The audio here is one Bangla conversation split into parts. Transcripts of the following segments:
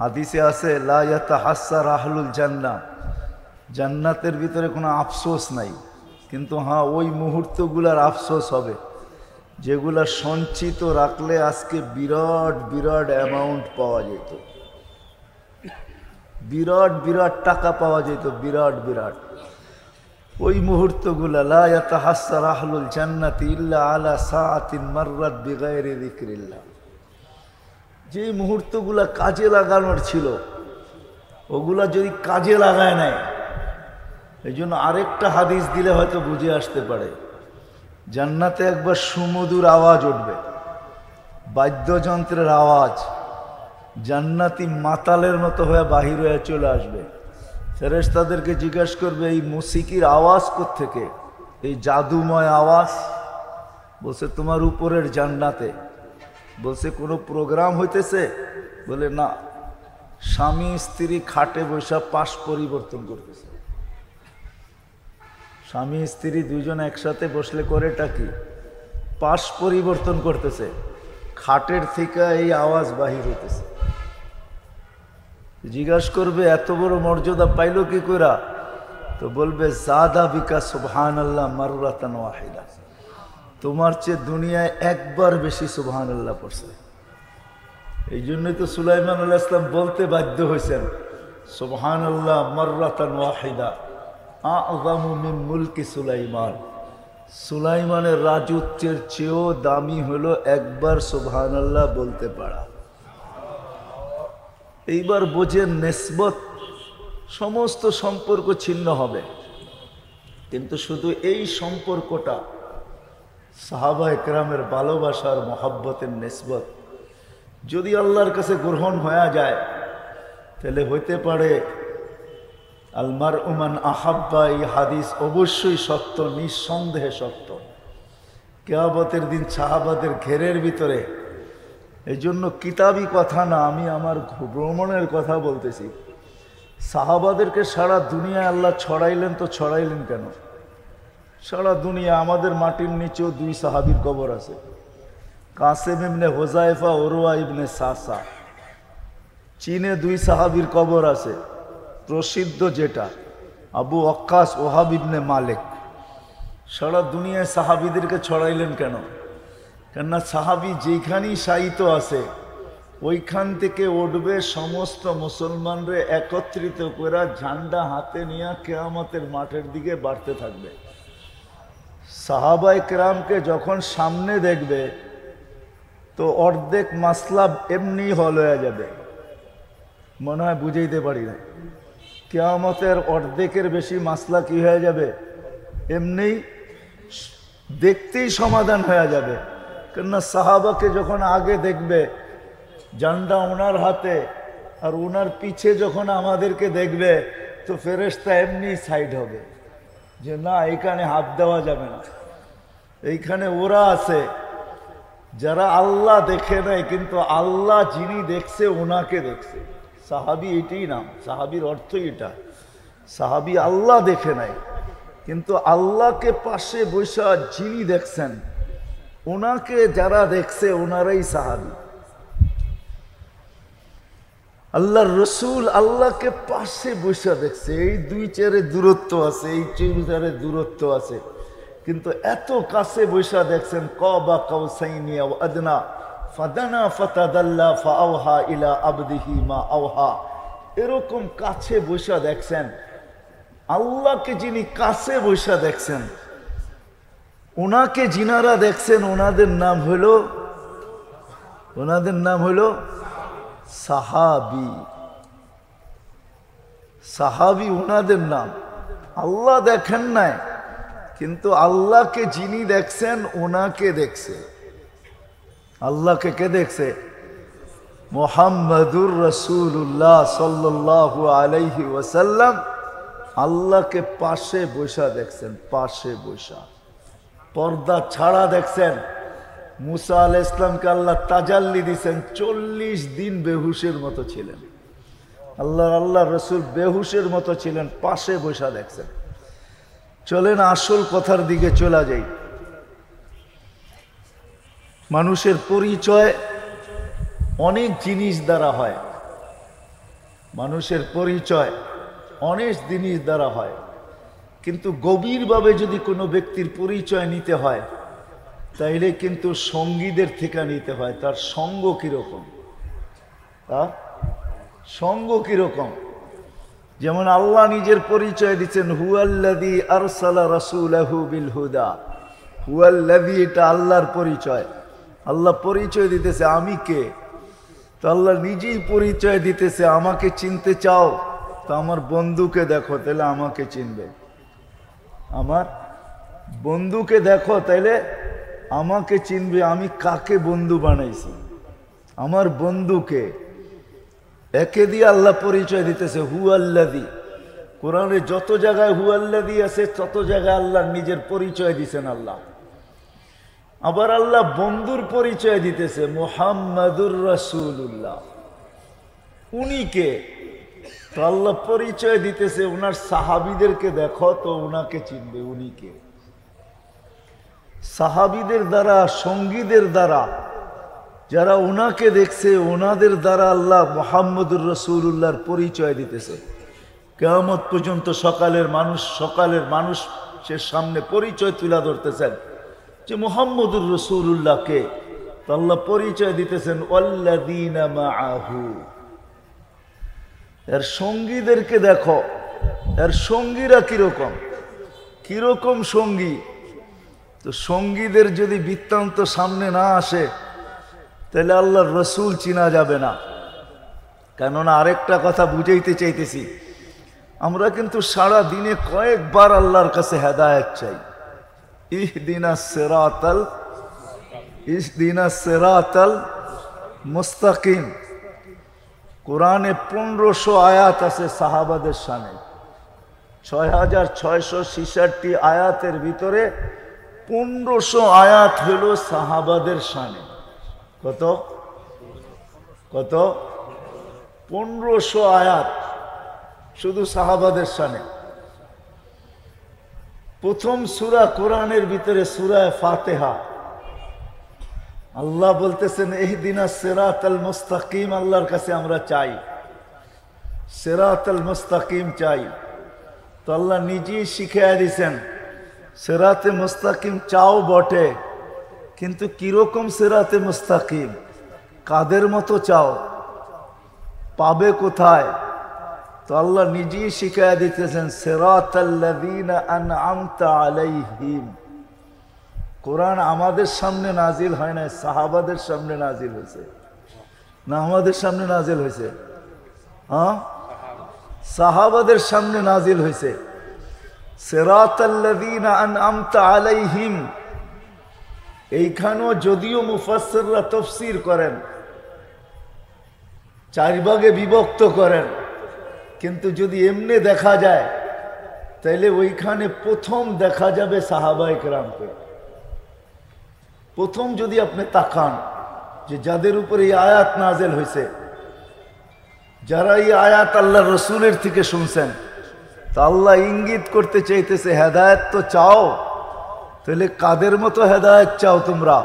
হাদিসে আছে লা ইয়াতাহাসসার আহলুল জান্নাহ, জান্নাতের ভিতরে কোনো আফসোস নাই, কিন্তু হ্যাঁ ওই মুহূর্তগুলার আফসোস হবে যেগুলা সঞ্চিত রাখলে আজকে বিরাট বিরাট অ্যামাউন্ট পাওয়া যেত, বিরাট বিরাট টাকা পাওয়া যেত, বিরাট বিরাট ওই মুহূর্তগুলা। লা ইয়াতাহাসসার আহলুল জান্নাতি ইল্লা আলা সাআতিন মাররাত বিগাইরি যিকরিল্লাহ। যে মুহূর্তগুলা কাজে লাগানোর ছিল ওগুলা যদি কাজে লাগায় নাই, এই জন্য আরেকটা হাদিস দিলে হয়তো বুঝে আসতে পারে। জান্নাতে একবার সুমধুর আওয়াজ উঠবে, বাদ্যযন্ত্রের আওয়াজ, জান্নাতি মাতালের মতো হয়ে বাহির হয়ে চলে আসবে। ফেরেশতাদেরকে জিজ্ঞাসা করবে এই মুসিকির আওয়াজ কোত্থেকে, এই জাদুময় আওয়াজ? বলছে তোমার উপরের জান্নাতে। বলছে কোনো প্রোগ্রাম হইতেছে? বলে না, স্বামী স্ত্রী খাটে বৈশা পাশ পরিবর্তন করতেছে। স্বামী স্ত্রী দুইজন একসাথে বসলে করেটা কি? পাশ পরিবর্তন করতেছে, খাটের থেকে এই আওয়াজ বাহির হইতেছে। জিজ্ঞাসা করবে এত বড় মর্যাদা পাইল কি কইরা? তো বলবে জাদা বিকা সুবহানাল্লাহ মাররাতান ওয়াহিদা, তোমার চেয়ে দুনিয়ায় একবার বেশি সুবহানাল্লাহ পড়ছে। এই জন্যই তো সুলাইমান আলাইহিস সালাম বলতে বাধ্য হয়েছেন সুবহানাল্লাহ মাররাতান ওয়াহিদা আ'যামু মিন মুলকি সুলাইমান। সুলাইমানের রাজত্বের চেয়েও দামি হলো একবার সুবহানাল্লাহ বলতে পারা। এইবার বোঝেন নিসবত, সমস্ত সম্পর্ক ছিন্ন হবে, কিন্তু শুধু এই সম্পর্কটা সাহাবা একরামের ভালোবাসার মহব্বতের নিসবত যদি আল্লাহর কাছে গ্রহণ হয়ে যায়, তাহলে হইতে পারে আলমার উমান আহাব্বা। এই হাদিস অবশ্যই সত্য, নিঃসন্দেহে সত্য। কিয়ামতের দিন সাহাবাদের ঘেরের ভিতরে, এই জন্য কিতাবি কথা না, আমি আমার ভ্রমণের কথা বলতেছি। সাহাবাদেরকে সারা দুনিয়ায় আল্লাহ ছড়াইলেন, তো ছড়াইলেন কেন? সারা দুনিয়া, আমাদের মাটির নিচেও দুই সাহাবীর কবর আছে, কাসেম ইবনে হুযায়ফা, উরওয়া ইবনে সাসা। চীনে দুই সাহাবীর কবর আছে, প্রসিদ্ধ যেটা আবু ওয়াক্কাস ওহাব ইবনে মালিক। সারা দুনিয়ায় সাহাবীদেরকে ছড়াইলেন কেন? কেননা সাহাবী যেখানেই শায়িত আছে ওইখান থেকে উঠবে সমস্ত মুসলমানরে একত্রিত করে ঝান্ডা হাতে নিয়ে কিয়ামতের মাঠের দিকে বাড়তে থাকবে। সাহাবায়ে কেরামকে যখন সামনে দেখবে তো অর্ধেক মাসলা এমনি হল হয়ে যাবে। মনে হয় বুঝাইতে পারি না, কিয়ামতের অর্ধেকের বেশি মাসলা কি হয়ে যাবে? এমনি দেখতেই সমাধান হয়ে যাবে। কেননা সাহাবাকে যখন আগে দেখবে ঝান্ডা ওনার হাতে, আর ওনার পিছে যখন আমাদেরকে দেখবে তো ফেরেশতা এমনি সাইড হবে যে না, এইখানে হাত দেওয়া যাবে না। এইখানে ওরা আছে যারা আল্লাহ দেখে নাই, কিন্তু আল্লাহ যিনি দেখছে ওনাকে দেখছে। সাহাবী এটাই নাম, সাহাবীর অর্থই এটা। সাহাবী আল্লাহ দেখে নাই, কিন্তু আল্লাহকে পাশে বসা যিনি দেখছেন ওনাকে যারা দেখছে ওনারাই সাহাবী। আল্লাহর রসুল আল্লাহকে পাশে বসে দেখছে। এই দুই চেয়ারে দূরত্ব আছে, এই চেয়ারে দূরত্ব আছে, কিন্তু এত কাছে বসে দেখছেন। কাবা কাউসাইনি আও আদনা ফাদানা ফাতাদাল্লা ফাআওহা ইলা আবদিহি মা আওহা। এরকম কাছে বসে দেখছেন। আল্লাহকে যিনি কাছে বসে দেখছেন, ওনাকে যিনারা দেখছেন ওনাদের নাম হলো সাহাবী। সাহাবী ওনাদের নাম। আল্লাহ দেখেন নাই, কিন্তু আল্লাহকে যিনি দেখছেন ওনাকে দেখছে। আল্লাহকে কে দেখছে? মুহাম্মাদুর রাসূলুল্লাহ সাল্লাল্লাহু আলাইহি ওয়াসাল্লাম আল্লাহকে পাশে বসা দেখছেন, পাশে বসা, পর্দা ছাড়া দেখছেন। মুসা আলাইহিস সালামকে আল্লাহ তাজাল্লি দিয়েছেন, 40 দিন বেহুশের মতো ছিলেন। আল্লাহ রসুল বেহুশের মতো ছিলেন, পাশে বসা দেখছেন। চলেন আসল কথার দিকে চলে যাই। মানুষের পরিচয় অনেক জিনিস দ্বারা হয়। মানুষের পরিচয় অনেক জিনিস দ্বারা হয়, কিন্তু গভীরভাবে যদি কোনো ব্যক্তির পরিচয় নিতে হয় তাইলে কিন্তু সঙ্গীদের থেকে নিতে হয়। তার সঙ্গ কিরকম, তার সঙ্গ কিরকম। যেমন আল্লাহ নিজের পরিচয় দিচ্ছেন, হুয়াল্লাযী আরসালা রাসূলাহু বিল হুদা। হুয়াল্লাযী, এটা আল্লাহর পরিচয়। আল্লাহ পরিচয় দিতেছে আমি কে, তো আল্লাহ নিজেই পরিচয় দিতেছে আমাকে চিনতে চাও তো আমার বন্ধুকে দেখো, তাহলে আমাকে চিনবে। আমার বন্ধুকে দেখো, তাইলে আমাকে চিনবে। আমি কাকে বন্ধু বানাইছি, আমার বন্ধুকে। একে দিয়ে আল্লাহ পরিচয় দিতেছে হুয়াল্লাযী। কোরআনে যত জায়গায় হুয়াল্লাযী আছে তত জায়গায় আল্লাহ নিজের পরিচয় দিছেন আল্লাহ। আবার আল্লাহ বন্ধুর পরিচয় দিতেছে মুহাম্মাদুর রাসূলুল্লাহ। উনি কে, তো আল্লাহ পরিচয় দিতেছে ওনার সাহাবীদেরকে দেখো তো ওনাকে চিনবে উনি কে। সাহাবীদের দ্বারা, সঙ্গীদের দ্বারা যারা ওনাকে দেখছে ওনাদের দ্বারা আল্লাহ মুহাম্মদুর রাসূলুল্লাহর পরিচয় দিতেছে। কিয়ামত পর্যন্ত সকালের মানুষের সামনে পরিচয় তুলে ধরতেছেন যে মুহাম্মদুর রাসূলুল্লাহকে, তো আল্লাহ পরিচয় দিতেছেন ওয়াল্লাযীনা মাআহু। এর সঙ্গীদেরকে দেখো, এর সঙ্গীরা কিরকম, কিরকম সঙ্গী। তো সঙ্গীদের যদি বৃত্তান্ত সামনে না আসে তাহলে আল্লাহর রসুল চিনা যাবে না। কেননা আরেকটা কথা বুঝাইতে চাইতেছি, আমরা কিন্তু সারা দিনে কয়েকবার আল্লাহর কাছে হেদায়েত চাই। ইহদিনাস সিরাতাল মুস্তাকিম। কোরআনে 1500 আয়াত আছে সাহাবাদের শানে। 6666 আয়াতের ভিতরে 1500 আয়াত হলো সাহাবাদের শানে। কত কত 1500 আয়াত শুধু সাহাবাদের শানে। প্রথম সূরা কোরআনের ভিতরে সূরা ফাতিহা। আল্লাহ বলতেছেন ইহদিনাস সিরাতাল মুস্তাকিম। আল্লাহর কাছে আমরা চাই, সিরাতাল মুস্তাকিম চাই। তো আল্লাহ নিজেই শিখিয়ে দিয়েছেন সিরাতে মুস্তাকিম চাও বটে, কিন্তু কিরকম সিরাতে মুস্তাকিম, কাদের মতো চাও, পাবে কোথায়। তো আল্লাহ নিজেই শিখিয়ে দিতেছেন সিরাতাল্লাযীনা আনআমতা আলাইহিম। কোরআন আমাদের সামনে নাজিল হয় না, সাহাবাদের সামনে নাজিল হয়েছে। না আমাদের সামনে নাজিল হয়েছে? হ্যাঁ, সাহাবাদের সামনে নাজিল হয়েছে। সিরাতাল্লাযীনা আনআমতা আলাইহিম। এইখানেও যদিও মুফাসসিররা তাফসীর করেন, 4 ভাগে বিভক্ত করেন, কিন্তু যদি এমনি দেখা যায় তাইলে ওইখানে প্রথম দেখা যাবে সাহাবায়ে কেরামকে। প্রথম যদি আপনি তাকান যে যাদের উপরে এই আয়াত নাযিল হয়েছে, যারা এই আয়াত আল্লাহর রসুলের থেকে শুনছেন, তা আল্লাহ ইঙ্গিত করতে চাইতেছে হেদায়েত তো চাও, তাহলে কাদের মতো হেদায়েত চাও তোমরা।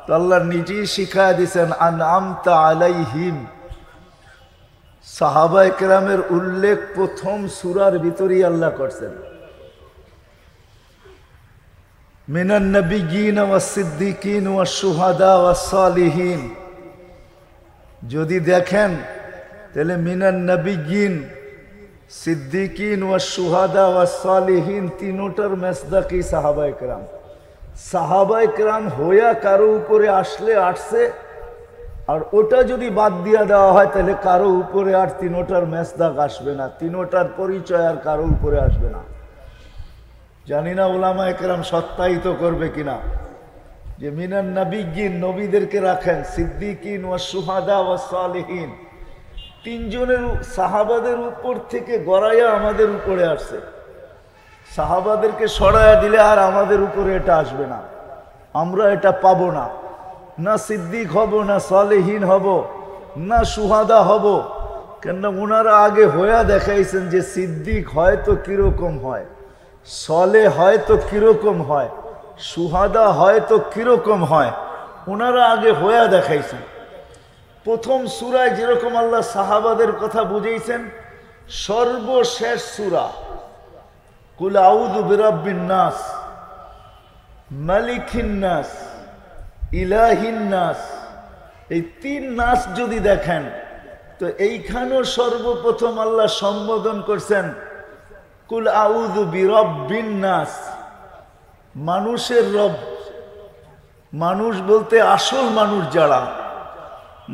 তো আল্লাহ নিজেই শিখায়া দিয়েছেন আনআমতা আলাইহিম। সাহাবায়ে কেরামের উল্লেখ প্রথম সূরার ভিতরেই আল্লাহ করছেন। মিনান নাবিয়্যিন ওয়াস সিদ্দিকিন ওয়াস শুহাদা ওয়াস সালিহিন। যদি দেখেন তাহলে মিনান নাবিয়্যিন, সিদ্দিকিন ওয়াস শুহাদা ওয়াস সালিহিন তিনটার মেসদাকি সাহাবায়ে কেরাম। সাহাবায়ে কেরাম হইয়া কারো উপরে আসলে আসছে, আর ওটা যদি বাদ দিয়া দেওয়া হয় তাহলে কারো উপরে আর তিনটার মেসদাক আসবে না, তিনটার পরিচয় আর কারো উপরে আসবে না। জানি না উলামায়ে কেরাম সত্যায়িত করবে কিনা যে মিনান নাবিয়্যিন, নবীদেরকে রাখেন, সিদ্দিকিন ওয়াস শুহাদা ওয়াস সালিহিন, তিনজনের সাহাবাদের উপর থেকে গড়াইয়া আমাদের উপরে আসছে। সাহাবাদেরকে সরাইয়া দিলে আর আমাদের উপরে এটা আসবে না, আমরা এটা পাবো না। না সিদ্দিক হব, না সালেহীন হব, না সুহাদা হব। কেন ওনারা আগে হইয়া দেখাইছেন যে সিদ্দিক হয়তো কিরকম হয়, সলে হয়তো কিরকম হয়, সুহাদা হয়তো কিরকম হয়, ওনারা আগে হইয়া দেখাইছেন। প্রথম সূরায় যেরকম আল্লাহ সাহাবাদের কথা বুঝিয়েছেন, সর্বশেষ সূরা কুল আউযু বিরাব্বিন নাস, মালিকিন নাস, ইলাহিন নাস, এই তিন নাস যদি দেখেন তো এইখানেও সর্বপ্রথম আল্লাহ সম্বোধন করছেন কুল আউযু বিরাব্বিন নাস, মানুষের রব। মানুষ বলতে আসল মানুষ যারা,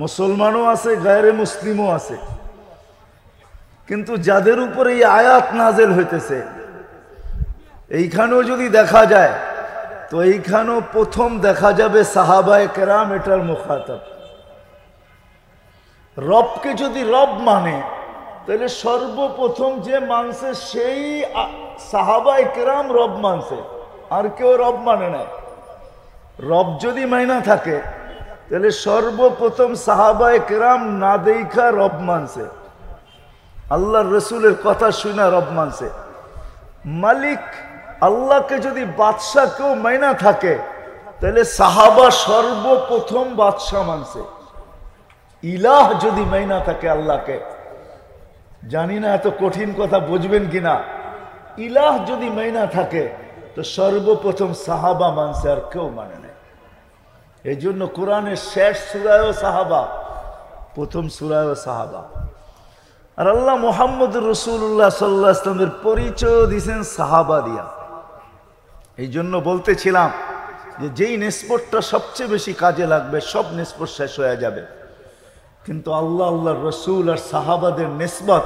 মুসলমানও আছে, গায়রে মুসলিমও আছে, কিন্তু যাদের উপরে এই আয়াত নাজেল হইতেছে এইখানেও যদি দেখা যায় তো এইখানেও প্রথম দেখা যাবে সাহাবায়ে কেরাম এটার মুখাতাব। রবকে যদি রব মানে তাহলে সর্বপ্রথম যে মানছে সেই সাহাবায়ে কেরাম রব মানছে, আর কেউ রব মানে না। রব যদি মাইনা থাকে তাহলে সর্বপ্রথম সাহাবায়ে কেরাম না দেখা রব মানছে, আল্লাহর রসুলের কথা শুনা রব মানছে। মালিক আল্লাহকে যদি বাদশাহ কেউ মাইনা থাকে তাহলে সাহাবা সর্বপ্রথম বাদশাহ মানছে। ইলাহ যদি মাইনা থাকে আল্লাহকে, জানি না এত কঠিন কথা বুঝবেন কিনা, ইলাহ যদি মাইনা থাকে তো সর্বপ্রথম সাহাবা মানছে, আর কেউ মানে না। এই জন্য কোরআনের শেষ সূরায়ও সাহাবা, প্রথম সূরায়ও সাহাবা। আর আল্লাহ মুহাম্মদুর রাসূলুল্লাহ সাল্লাল্লাহু আলাইহি ওয়াসাল্লামের পরিচয় দিয়েছেন সাহাবা দিয়া। এই জন্য বলতেছিলাম যে যেই নিসবতটা সবচেয়ে বেশি কাজে লাগবে সব নিসবত শেষ হয়ে যাবে, কিন্তু আল্লাহ, আল্লাহর রসুল আর সাহাবাদের নিসবত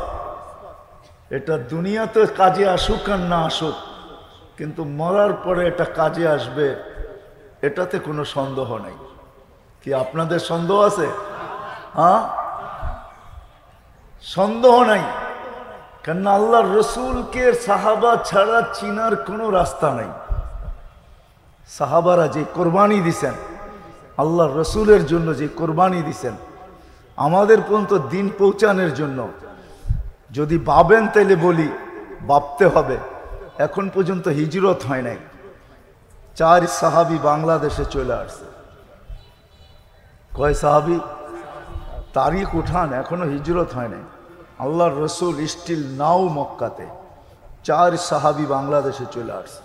এটা দুনিয়াতে কাজে আসুক আর না আসুক, কিন্তু মরার পরে এটা কাজে আসবে, এটাতে কোনো সন্দেহ নাই। কি আপনাদের সন্দেহ আছে? হ্যাঁ, সন্দেহ নাই। কেননা আল্লাহর রসুলকে সাহাবা ছাড়া চিনার কোনো রাস্তা নাই। সাহাবারা যে কোরবানি দিছেন, আল্লাহর রসুলের জন্য যে কোরবানি দিছেন, আমাদের পর্যন্ত দিন পৌঁছানোর জন্য, যদি ভাবেন তাইলে বলি ভাবতে হবে এখন পর্যন্ত হিজরত হয় নাই। 4 সাহাবি বাংলাদেশে চলে আসছে। কয় সাহাবি? তারিখ উঠান, এখনো হিজরত হয় নাই। আল্লাহর রসুল স্টিল নাও মক্কাতে, 4 সাহাবি বাংলাদেশে চলে আসছে।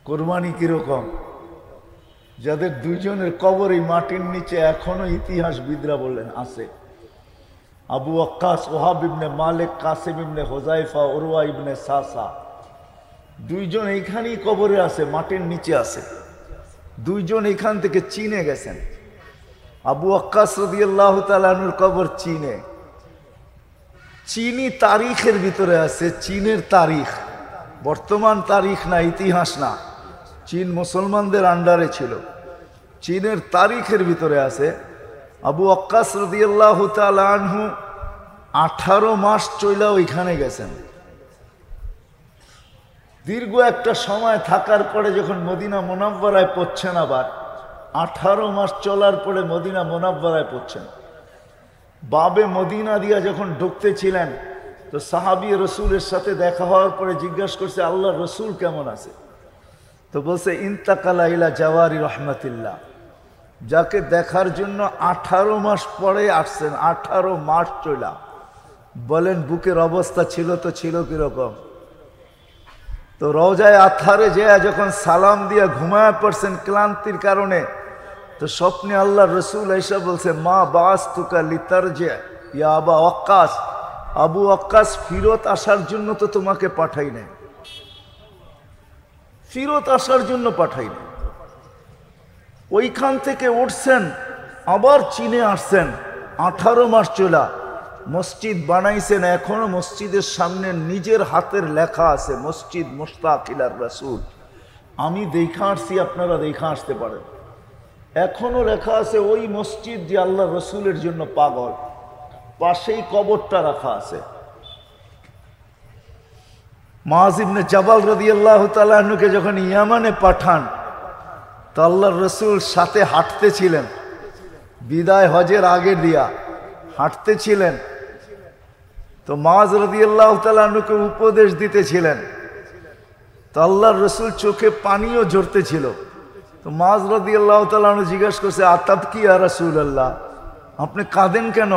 কোরবানি কিরকম? যাদের 2 জনের কবর এই মাটির নিচে এখনো ইতিহাসবিদরা বললেন আছে। আবু ওয়াক্কাস ওহাব ইবনে মালিক, কাসিম ইবনে হুযায়ফা, উরওয়া ইবনে সাসা, 2 জন এইখানেই কবরে আছে, মাটির নিচে আছে। 2 জন এইখান থেকে চীনে গেছেন। আবু ওয়াক্কাস রাদিয়াল্লাহু তাআলা আনহুর কবর চীনে, চীনি তারিখের ভিতরে আছে। চীনের তারিখ, বর্তমান তারিখ না, ইতিহাস না। চীন মুসলমানদের আন্ডারে ছিল, চীনের তারিখের ভিতরে আছে। আবু ওয়াক্কাস রাদিয়াল্লাহু তাআলা আনহু 18 মাস চইলা ওইখানে গেছেন। দীর্ঘ একটা সময় থাকার পরে যখন মদিনা মুনাওয়ারায় পৌঁছেন, আবার 18 মাস চলার পরে মদিনা মুনাওয়ারায় পৌঁছেন। বাবে মদিনা দিয়া যখন ঢুকতেছিলেন তো সাহাবী রসুলের সাথে দেখা হওয়ার পরে জিজ্ঞাসা করছে আল্লাহর রসুল কেমন আছে? তো বলছে ইন্তাকালা ইলা জাওয়ারি রহমাতিল্লাহ, যাকে দেখার জন্য 18 মাস পরে আসছেন, 18 মাস চলা। বলেন বুকের অবস্থা ছিল তো ছিল কিরকম? তো রওজায়ে আতহারে যেয়া যখন সালাম দিয়া ঘুমায় পড়ছেন ক্লান্তির কারণে, তো স্বপ্নে আল্লাহ রসুল আইসা বলছে মা বাসতুকা লিতারজিয়া ইয়া আবা ওয়াক্কাস, আবু ওয়াক্কাস ফিরত আসার জন্য তো তোমাকে পাঠাই নাই, ফিরত আসার জন্য পাঠাই নাই। ওইখান থেকে উঠছেন, আবার চীনে আসছেন, 18 মাস চলা। মসজিদ বানাইছেন, এখনো মসজিদের সামনে নিজের হাতের লেখা আছে মসজিদ মুশতাক ইলার রাসূল। আমি দেখা আসছি, আপনারা দেখা আসতে পারেন। এখনো লেখা আছে ওই মসজিদ যে আল্লাহ রসুলের জন্য পাগল, পাশেই কবরটা রাখা আছে। মুআয ইবনে জাবাল রাদিয়াল্লাহু তাআলা আনহুকে যখন ইয়ামানে পাঠান তো আল্লাহর রসুল সাথে হাঁটতেছিলেন, বিদায় হজের আগে দিয়া হাঁটতেছিলেন। তো মুআয রাদিয়াল্লাহু তাআলা আনহুকে উপদেশ দিতেছিলেন, তো আল্লাহর রসুল চোখে পানিও ঝরতেছিল। তো মুআয রাদিয়াল্লাহু তাআলা আনহু জিজ্ঞাসা করছে আতাবকি ইয়া রাসূলুল্লাহ, আপনি কাঁদেন কেন?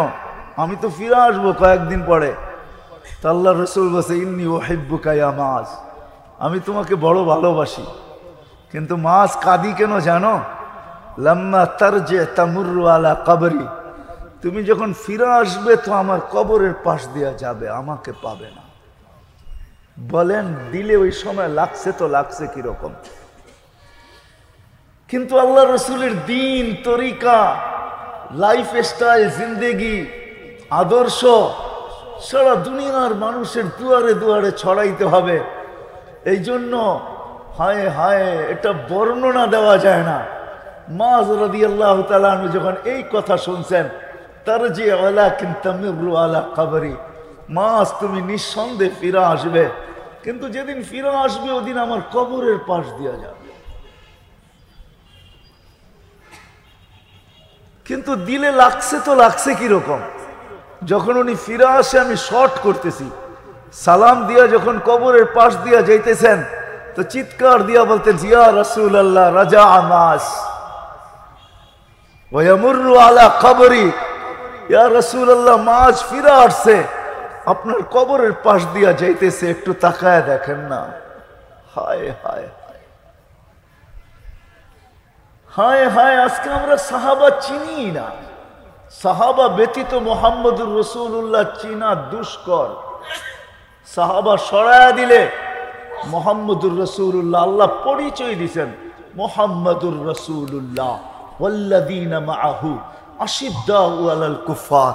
আমি তো ফিরে আসবো কয়েকদিন পরে। তা আল্লাহ রসুল বলছে, ইন্নী উহিব্বুকা ইয়া মাজ, আমি তোমাকে বড় ভালোবাসি। কিন্তু মাজ কাঁদি কেন জানো? লাম্মা তারজে তামুরু আলা কবরি, তুমি যখন ফিরে আসবে তো আমার কবরের পাশ দিয়া যাবে, আমাকে পাবে না। বলেন দিলে ওই সময় লাগছে তো লাগছে কিরকম? কিন্তু আল্লাহ রসুলের দিন, তরিকা, লাইফ স্টাইল, জিন্দেগি, আদর্শ সারা দুনিয়ার মানুষের দুয়ারে দুয়ারে ছড়াইতে হবে। এই জন্য হায় হায়, এটা বর্ণনা দেওয়া যায় না। মায রাদিয়াল্লাহু তাআলা আনহু যখন এই কথা শুনছেন, তারজি ওয়ালাকিন তামিরু আলা কবরি, মায তুমি নিঃসন্দেহে ফিরে আসবে, কিন্তু যেদিন ফিরে আসবে ওদিন আমার কবরের পাশ দিয়া যাবে। কিন্তু দিলে লাগছে তো লাগছে কিরকম? যখন উনি ফিরে আসে, আমি শর্ট করতেছি, সালাম দিয়া যখন কবরের পাশ দিয়া যাইতেছেন তো চিৎকার দিয়া বলতেন, ইয়া রাসূলুল্লাহ রাজা মায ওয়া ইয়ামুরু আলা কবরি, ইয়া রাসূলুল্লাহ মায ফিরে আসছে, আপনার কবরের পাশ দিয়া যাইতেছে, একটু তাকায় দেখেন না। হায় হায় হায় হায়, আজকে আমরা সাহাবা চিনি না। সাহাবা ব্যতীত মুহাম্মদুর রাসূলুল্লাহ চিনা দুষ্কর। সাহাবা সরায়া দিলে মুহাম্মদুর রাসূলুল্লাহ, আল্লাহ পরিচয় দিয়েছেন মুহাম্মদুর রাসূলুল্লাহ ওয়াল্লাযীনা মাআহু আশিদ্দাউ আলাল কুফার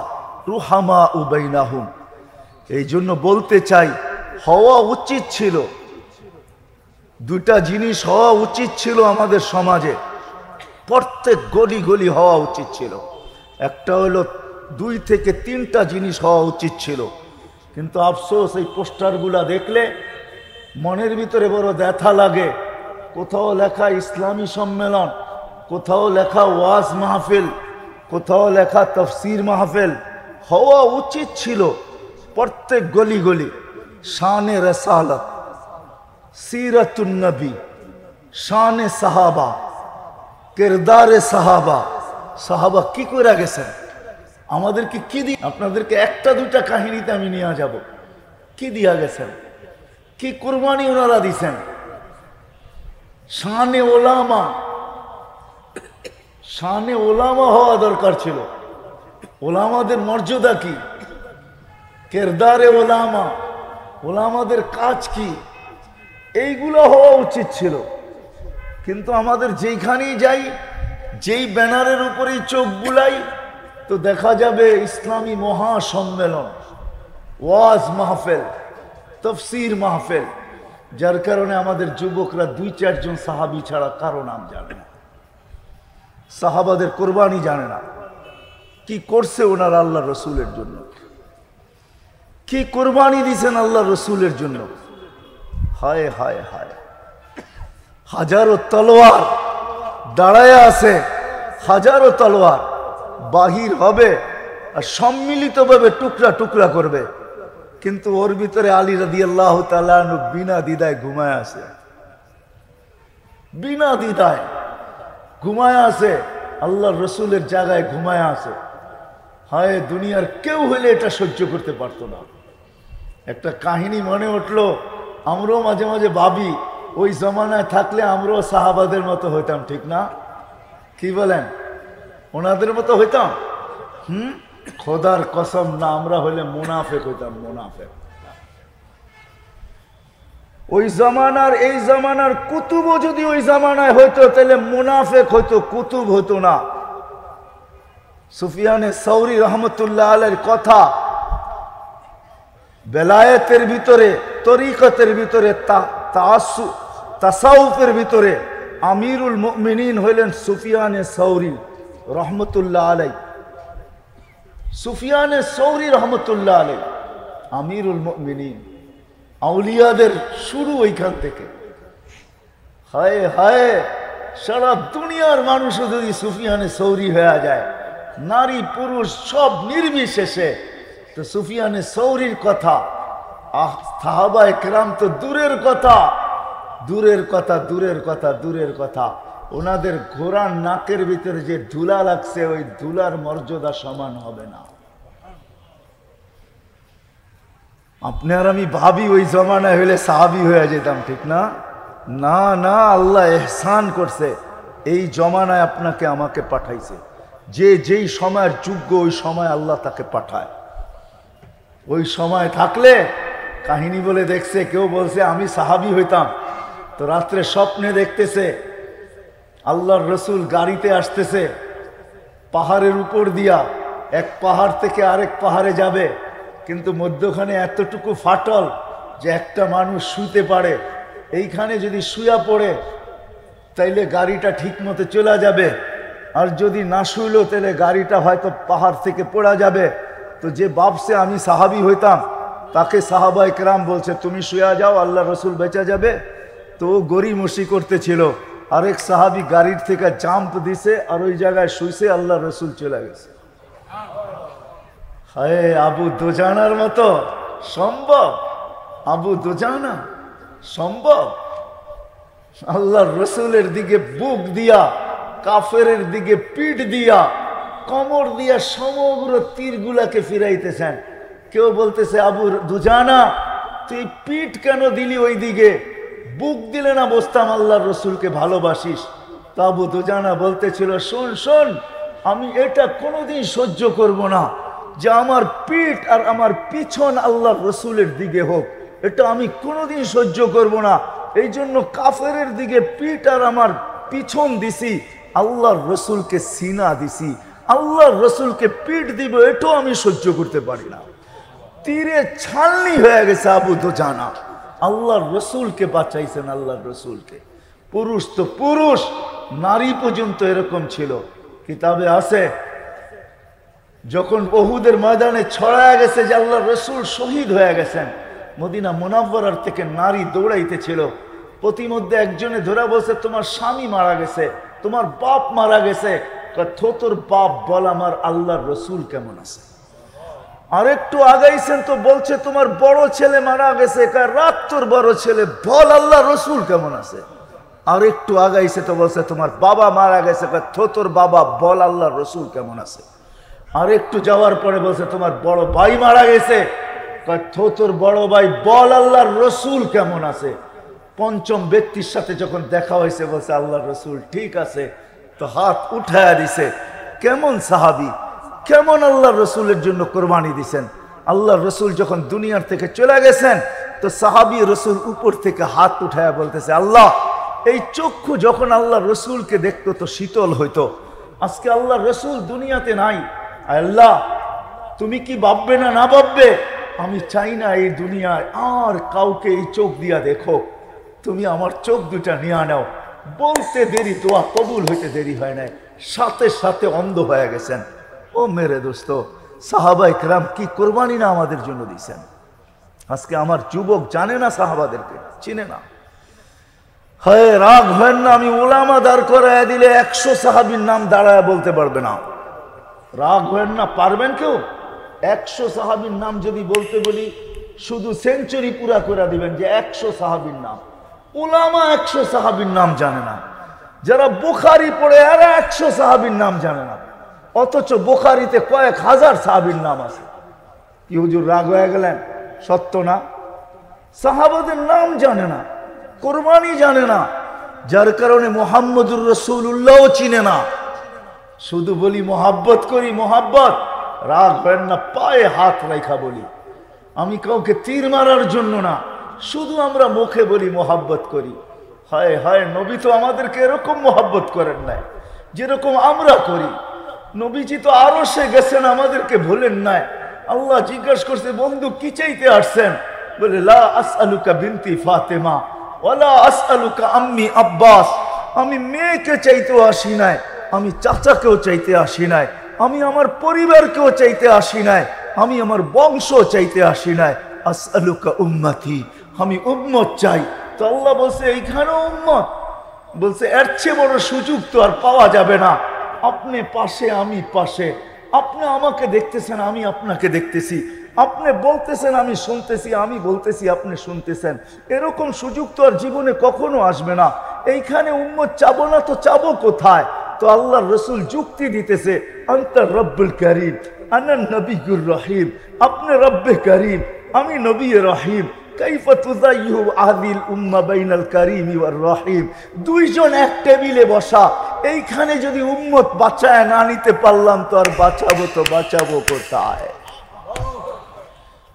রুহামাউ বাইনাহুম। এই জন্য বলতে চাই, হওয়া উচিত ছিল, দুটা জিনিস হওয়া উচিত ছিল আমাদের সমাজে, প্রত্যেক গলি গলি হওয়া উচিত ছিল। একটা হলো 2 থেকে 3টা জিনিস হওয়া উচিত ছিল, কিন্তু আফসোস এই পোস্টারগুলা দেখলে মনের ভিতরে বড় ব্যথা লাগে। কোথাও লেখা ইসলামী সম্মেলন, কোথাও লেখা ওয়াজ মাহফিল, কোথাও লেখা তাফসীর মাহফিল। হওয়া উচিত ছিল প্রত্যেক গলি গলি শানে রিসালাত, সিরাতুন নবী, শানে সাহাবা, কিরদারে সাহাবা। সাহাবা কি করে গেছেন, আমাদেরকে কি দিয়ে, আপনাদেরকে একটা দুটা কাহিনীতে আমি নিয়ে যাব। কি দিয়া গেছেন, কি কুরবানি ওনারা দিছেন। শানে ওলামা, শানে ওলামা হওয়া দরকার ছিল। ওলামাদের মর্যাদা কি, কিরদারে ওলামা, ওলামাদের কাজ কি, এইগুলো হওয়া উচিত ছিল। কিন্তু আমাদের যেইখানেই যাই, যেই ব্যানারের উপরেই চোখ বুলাই, তো দেখা যাবে ইসলামী মহাসম্মেলন, ওয়াজ মাহফিল, তাফসীর মাহফিল। যার কারণে আমাদের যুবকরা 2-4 জন সাহাবী ছাড়া কারো নাম জানে না, সাহাবাদের কোরবানি জানে না। কি করছে ওনারা আল্লাহ রসুলের জন্য, কি কোরবানি দিয়েছেন আল্লাহ রসুলের জন্য। হায় হায় হায়, হাজারো তলোয়ার দাঁড়ায় আছে, হাজারো তলোয়ার বাহির হবে আর সম্মিলিতভাবে টুকরা টুকরা করবে, কিন্তু ওর ভিতরে আলী রাদিয়াল্লাহু তাআলা আনহু বিনা দ্বিধায় ঘুমায় আছে, বিনা দ্বিধায় ঘুমায় আছে, আল্লাহর রসুলের জায়গায় ঘুমায় আছে। হায়, দুনিয়ার কেউ হলে এটা সহ্য করতে পারতো না। একটা কাহিনী মনে উঠলো, আমরাও মাঝে মাঝে ভাবি ওই জমানায় থাকলে আমরাও সাহাবাদের মতো হইতাম, ঠিক না? কি বলেন, ওনাদের মতো হইতাম? খোদার কসম না, আমরা হইলে মুনাফেক হইতাম, মুনাফেক। ওই জামানার এই জামানার কুতুবও যদি ওই জামানায় হইতো তাহলে মুনাফেক হইতো, কুতুব হইতো না। সুফিয়ানে সৌরি রহমতুল্লাহ আলাইহির কথা, বেলায়েতের ভিতরে, তরিকতের ভিতরে, তাসাউফের ভিতরে আমিরুল মুমিনিন হইলেন সুফিয়ানে সৌরি রহমতুল্লাহ আলাইহি। সুফিয়ানে সৌরি রহমতুল্লাহ আলাইহি আমিরুল মুমিনিন, আউলিয়াদের শুরু ওইখান থেকে। হায় হায়, সারা দুনিয়ার মানুষ যদি সুফিয়ানে সৌরি হয়ে যায়, নারী পুরুষ সব নির্বিশেষে, তো সুফিয়ানে সৌরির কথা, সাহাবায়ে কেরাম তো দূরের কথা, দূরের কথা, দূরের কথা, দূরের কথা। ওনাদের ঘোড়ার নাকের ভিতরে যে ধুলা লাগছে ওই ধুলার মর্যাদা সমান হবে না। আপনি আর আমি ভাবি ওই জমানায় হইলে সাহাবী হয়ে যেতাম, ঠিক না? না না, আল্লাহ এহসান করছে, এই জমানায় আপনাকে আমাকে পাঠাইছে। যে যেই সময়ের যোগ্য ওই সময় আল্লাহ তাকে পাঠায়। ওই সময় থাকলে কাহিনী বলে দেখছে, কেউ বলছে আমি সাহাবী হইতাম, তো রাত্রে স্বপ্নে দেখতেছে আল্লাহর রসুল গাড়িতে আসতেছে পাহাড়ের উপর দিয়া, এক পাহাড় থেকে আরেক পাহাড়ে যাবে, কিন্তু মধ্যখানে এতটুকু ফাটল যে একটা মানুষ শুতে পারে। এইখানে যদি শুয়া পড়ে তাইলে গাড়িটা ঠিক মতো চলে যাবে, আর যদি না শুইল তাহলে গাড়িটা হয়তো পাহাড় থেকে পড়া যাবে। তো যে ভাবছে আমি সাহাবী হইতাম তাকে সাহাবায়ে কেরাম বলছে তুমি শুয়া যাও, আল্লাহ রসুল বেঁচে যাবে। তো গড়িমসি করতেছিল, আরেক সাহাবী গাড়ির থেকে জাম্প দিছে আর ওই জায়গায় শুইছে, আল্লাহ রসুল চলে গেছে। হায় আবু দুজানার মতো সম্ভব? আবু দুজানা সম্ভব? আল্লাহর রসুলের দিকে বুক দিয়া, কাফেরের দিকে পিঠ দিয়া, কমর দিয়া সমগ্র তীরগুলাকে ফিরাইতেছেন। কেউ বলতেছে আবু দুজানা তুই পিঠ কেন দিলি ওই দিকে, বুক দিলে না বসতাম, আল্লাহর রসুলকে ভালোবাসিস। তা আবু দুজানা বলতেছিল শোন শোন, আমি এটা কোনোদিন সহ্য করব না যে আমার পিঠ আর আমার পিছন আল্লাহর রসুলের দিকে হোক, এটা আমি কোনোদিন সহ্য করব না। এই জন্য কাফেরের দিকে পিঠ আর আমার পিছন দিছি, আল্লাহর রসুলকে সিনা দিছি, আল্লাহর রসুলকে পিঠ দিব এটাও আমি সহ্য করতে পারি না। তীরে ছালনি হয়ে গেছে আবু দুজানা, আল্লাহর রসুলকে বাঁচাইছেন, আল্লাহর রসুলকে। পুরুষ তো পুরুষ, নারী পর্যন্ত এরকম ছিল। কিতাবে আছে যখন উহুদের ময়দানে ছড়ায় গেছে যে আল্লাহর রসুল শহীদ হয়ে গেছেন, মদিনা মুনাওয়ারার থেকে নারী দৌড়াইতেছিল, প্রতিমধ্যে একজনে ধরে বলছে তোমার স্বামী মারা গেছে, তোমার বাপ মারা গেছে। তোর বাপ বল আমার আল্লাহর রসুল কেমন আছে। আরেকটু আগাইছেন তো বলছে তোমার বড় ছেলে মারা গেছে, রাত তোর বড় ছেলে বল আল্লাহ রসুল কেমন আছে। আরেকটু আগাইছে তো বলছে তোমার বাবা মারা গেছে, তোর বাবা বল আল্লাহ রসুল কেমন আছে। আরেকটু যাওয়ার পরে বলছে তোমার বড় ভাই মারা গেছে, তোর বড় ভাই বল আল্লাহর রসুল কেমন আছে। পঞ্চম ব্যক্তির সাথে যখন দেখা হয়েছে বলছে আল্লাহর রসুল ঠিক আছে, তো হাত উঠায়া দিছে। কেমন সাহাবী, কেমন আল্লাহর রসুলের জন্য কোরবানি দিছেন। আল্লাহর রসুল যখন দুনিয়ার থেকে চলে গেছেন তো সাহাবী রসুল উপর থেকে হাত উঠায়া বলতেছে আল্লাহ, এই চক্ষু যখন আল্লাহর রসুলকে দেখতো তো শীতল হইতো, আজকে আল্লাহর রসুল দুনিয়াতে নাই, আল্লাহ তুমি কি ভাববে না না ভাববে, আমি চাই না এই দুনিয়ায় আর কাউকে এই চোখ দিয়া দেখো, তুমি আমার চোখ দুটা নিয়ে নাও। বলতে দেরি, দোয়া কবুল হইতে দেরি হয় নাই, সাথে সাথে অন্ধ হয়ে গেছেন। ও মেরে দোস্ত, সাহাবায়ে কেরাম কি কোরবানি না আমাদের জন্য দিয়েছেন। আজকে আমার যুবক জানে না, সাহাবাদেরকে চিনে না। হয় রাগ হয় না, আমি ওলামা দাঁড় করায় দিলে 100 সাহাবীর নাম দাঁড়ায় বলতে পারবে না। রাগ হয় না, পারবেন কেউ? 100 সাহাবীর নাম যদি বলতে বলি শুধু সেঞ্চুরি পুরা করে দিবেন যে 100 সাহাবীর নাম। উলামা 100 সাহাবীর নাম জানে না, যারা বুখারী পড়ে এরা 100 সাহাবীর নাম জানে না, অথচ বুখারীতে কয়েক হাজার সাহাবীর নাম আছে। কি হুজুর রাগ হয়ে গেলেন? সত্য না? সাহাবাদের নাম জানে না, কোরবানি জানে না, যার কারণে মুহাম্মদুর রাসূলুল্লাহও চিনে না। শুধু বলি মোহাব্বত করি, মোহাব্বত। রাগ হয় না, পায়ে হাত রাখা বলি। আমি কাউকে তীর মারার জন্য না, শুধু আমরা মুখে বলি মোহাব্বত করি। হায় হায়, নবী তো আমাদেরকে এরকম মোহাব্বত করেন নাই যেরকম আমরা করি। নবীজি তো আরশে গেছেন, আমাদেরকে ভুলেন নাই। আল্লাহ জিজ্ঞাসা করছে বন্ধু কি চাইতে আসছেন? বলে লা আসআলুকা বিনতি ফাতেমা ওয়ালা আসআলুকা আম্মি আব্বাস। আমি মেয়েকে চাইতেও আসি নাই, আমি চাচাকেও চাইতে আসি নাই, আমি আমার পরিবারকেও চাইতে আসি নাই, আমি আমার বংশ চাইতে আসি নাই। আসআলুকা উম্মতি, আমি উম্মত চাই। তো আল্লাহ বলছে এইখানেও উম্মত। বলছে এর চেয়ে বড় সুযোগ তো আর পাওয়া যাবে না। আপনি পাশে, আমি পাশে, আপনি আমাকে দেখতেছেন, আমি আপনাকে দেখতেছি, আপনি বলতেছেন আমি শুনতেছি, আমি বলতেছি আপনি শুনতেছেন। এরকম সুযোগ তো আর জীবনে কখনো আসবে না। এইখানে উম্মত চাবো না তো চাবো কোথায়? তো আল্লাহর রাসূল যুক্তি দিতেছে, আনতা রব্বুল করিম আনা নবিয়ুর রহিম, আপনি রব্বে করিম, আমি নবী রহিম। কাইফা তুযাইয়ু আহদিল উম্মাহ বাইনাল করিম ওয়ার রহিম। দুইজন এক টেবিলে বসা, এইখানে যদি উম্মত বাঁচায় না নিতে পারলাম তো আর বাঁচাবো কোথায়?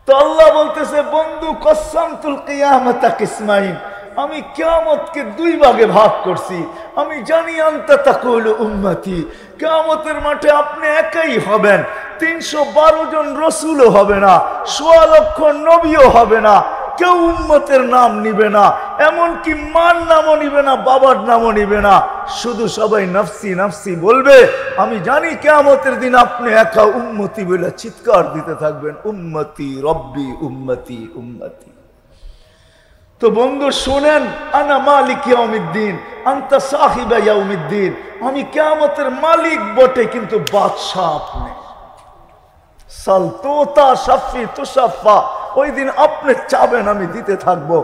তো আল্লাহ বলতেছে, বন্ধু কসসামতুল কিয়ামাতা কিসমাইন, আমি কিয়ামতকে দুই ভাগে ভাগ করছি। আমি জানি আনতা তাকুলু উম্মতি, কিয়ামতের মাঠে আপনি একাই হবেন, 312 জন রাসূলও হবে না, 1.25 লক্ষ নবীও হবে না, কেউ উম্মতের নাম নিবে না, এমনকি মার নামও নিবে না, বাবার নামও নিবে না, শুধু সবাই নফসি নফসি বলবে। আমি জানি কিয়ামতের দিন আপনি একা উম্মতি বলে চিৎকার দিতে থাকবেন, উম্মতি রব্বি উম্মতি উম্মতি। তো বন্ধু শুনেন, আনা মালিক ইয়াউমিদ্দিন আনতা সাহিবা ইয়াউমিদ্দিন, আমি কিয়ামতের মালিক বটে কিন্তু বাদশা আপনি। সাল তোতা শাফি তুশাফা, ওই দিন আপনি চাবেন আমি দিতে থাকবো,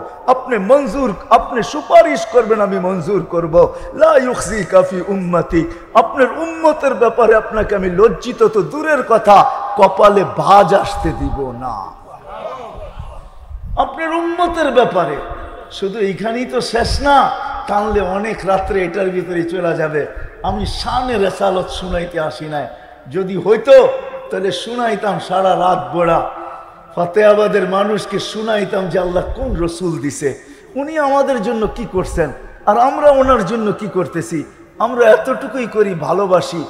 আপনি সুপারিশ করবেন আমি মঞ্জুর করব। লা ইউখজিকা ফি উম্মতি, আপনার উম্মতের ব্যাপারে আপনাকে আমি লজ্জিত তো দূরের কথা, কপালে ভাঁজ আসতে দিব না। আপনার উম্মতের ব্যাপারে শুধু এইখানেই তো শেষ না, টানলে অনেক রাত্রে এটার ভিতরে চলে যাবে। আমি শানে রেসালত শুনাইতে আসি নাই, যদি হইতো তাহলে শুনাইতাম সারা রাত গোড়া, ফতেহাবাদের মানুষকে শুনাইতাম যে আল্লাহ কোন রসুল দিছে, উনি আমাদের জন্য কি করছেন, আর আমরা ওনার জন্য কি করতেছি। আমরা এতটুকুই করি ভালোবাসি।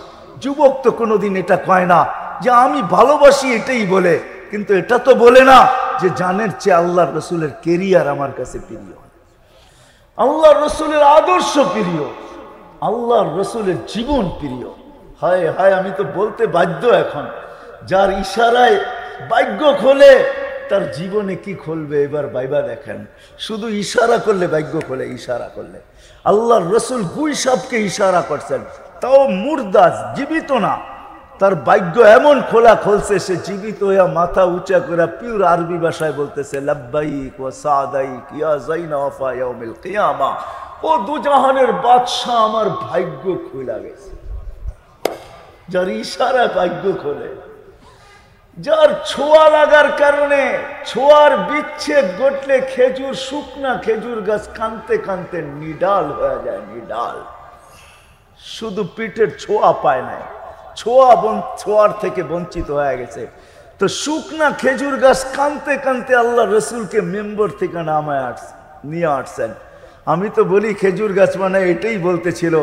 যুবক তো কোনোদিন এটা কয় না যে আমি ভালোবাসি, এটাই বলে, কিন্তু এটা তো বলে না যে জানের চেয়ে আল্লাহর রসুলের কেরিয়ার আমার কাছে প্রিয়, আল্লাহর রসুলের আদর্শ প্রিয়, আল্লাহর রসুলের জীবন প্রিয়। হায় হায়, আমি তো বলতে বাধ্য এখন, যার ইশারায় ভাগ্য খোলে তার জীবনে কি খুলবে এবার ভাইবা দেখেন। শুধু ইশারা করলে ভাগ্য খোলে, ইশারা করলে। আল্লাহর রসুল গুই সাপকে ইশারা করছেন, তাও মুর্দা, জীবিত না, তার ভাগ্য এমন খোলা খুলছে, সে জীবিত হইয়া মাথা উঁচা করে পিওর আরবি ভাষায় বলতেছে, লাব্বাইক ওয়া সাদাইক ইয়া যাইনা ওয়াফা ইয়াউমিল কিয়ামা, ও দুজাহানের বাদশা, আমার ভাগ্য খুলে গেছে। যার ইশারা ভাগ্য খোলে, যার ছোঁয়া লাগার কারণে, ছোঁয়ার বিচ্ছেদ ঘটলে খেজুর, শুকনা খেজুর গাছ কানতে কানতে নিডাল হয়ে যায়, নিডাল। শুধু পিঠের ছোঁয়া পায় নাই, ছোঁয়ার থেকে বঞ্চিত হয়ে গেছে। তো শুকনা খেজুর গাছ কানতে কানতে আল্লাহ রসুলকে মেম্বর থেকে নিয়ে আসছেন। আমি তো বলি খেজুর গাছ বানায় এটাই বলতেছিল,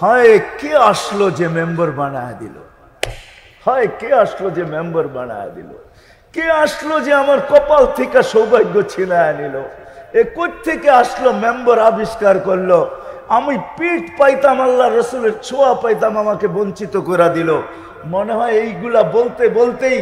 হায় কে আসলো যে মেম্বর বানায় দিল, হায় কে আসলো যে মেম্বার বানায় দিল, কে আসলো যে আমার কপাল থেকে সৌভাগ্য ছিনায় নিল, এ কোত্থেকে আসলো মেম্বার আবিষ্কার করলো। আমি পিঠ পাইতাম, আল্লাহ রসুলের ছোঁয়া পাইতাম, আমাকে বঞ্চিত করে দিল। মনে হয় এইগুলা বলতে বলতেই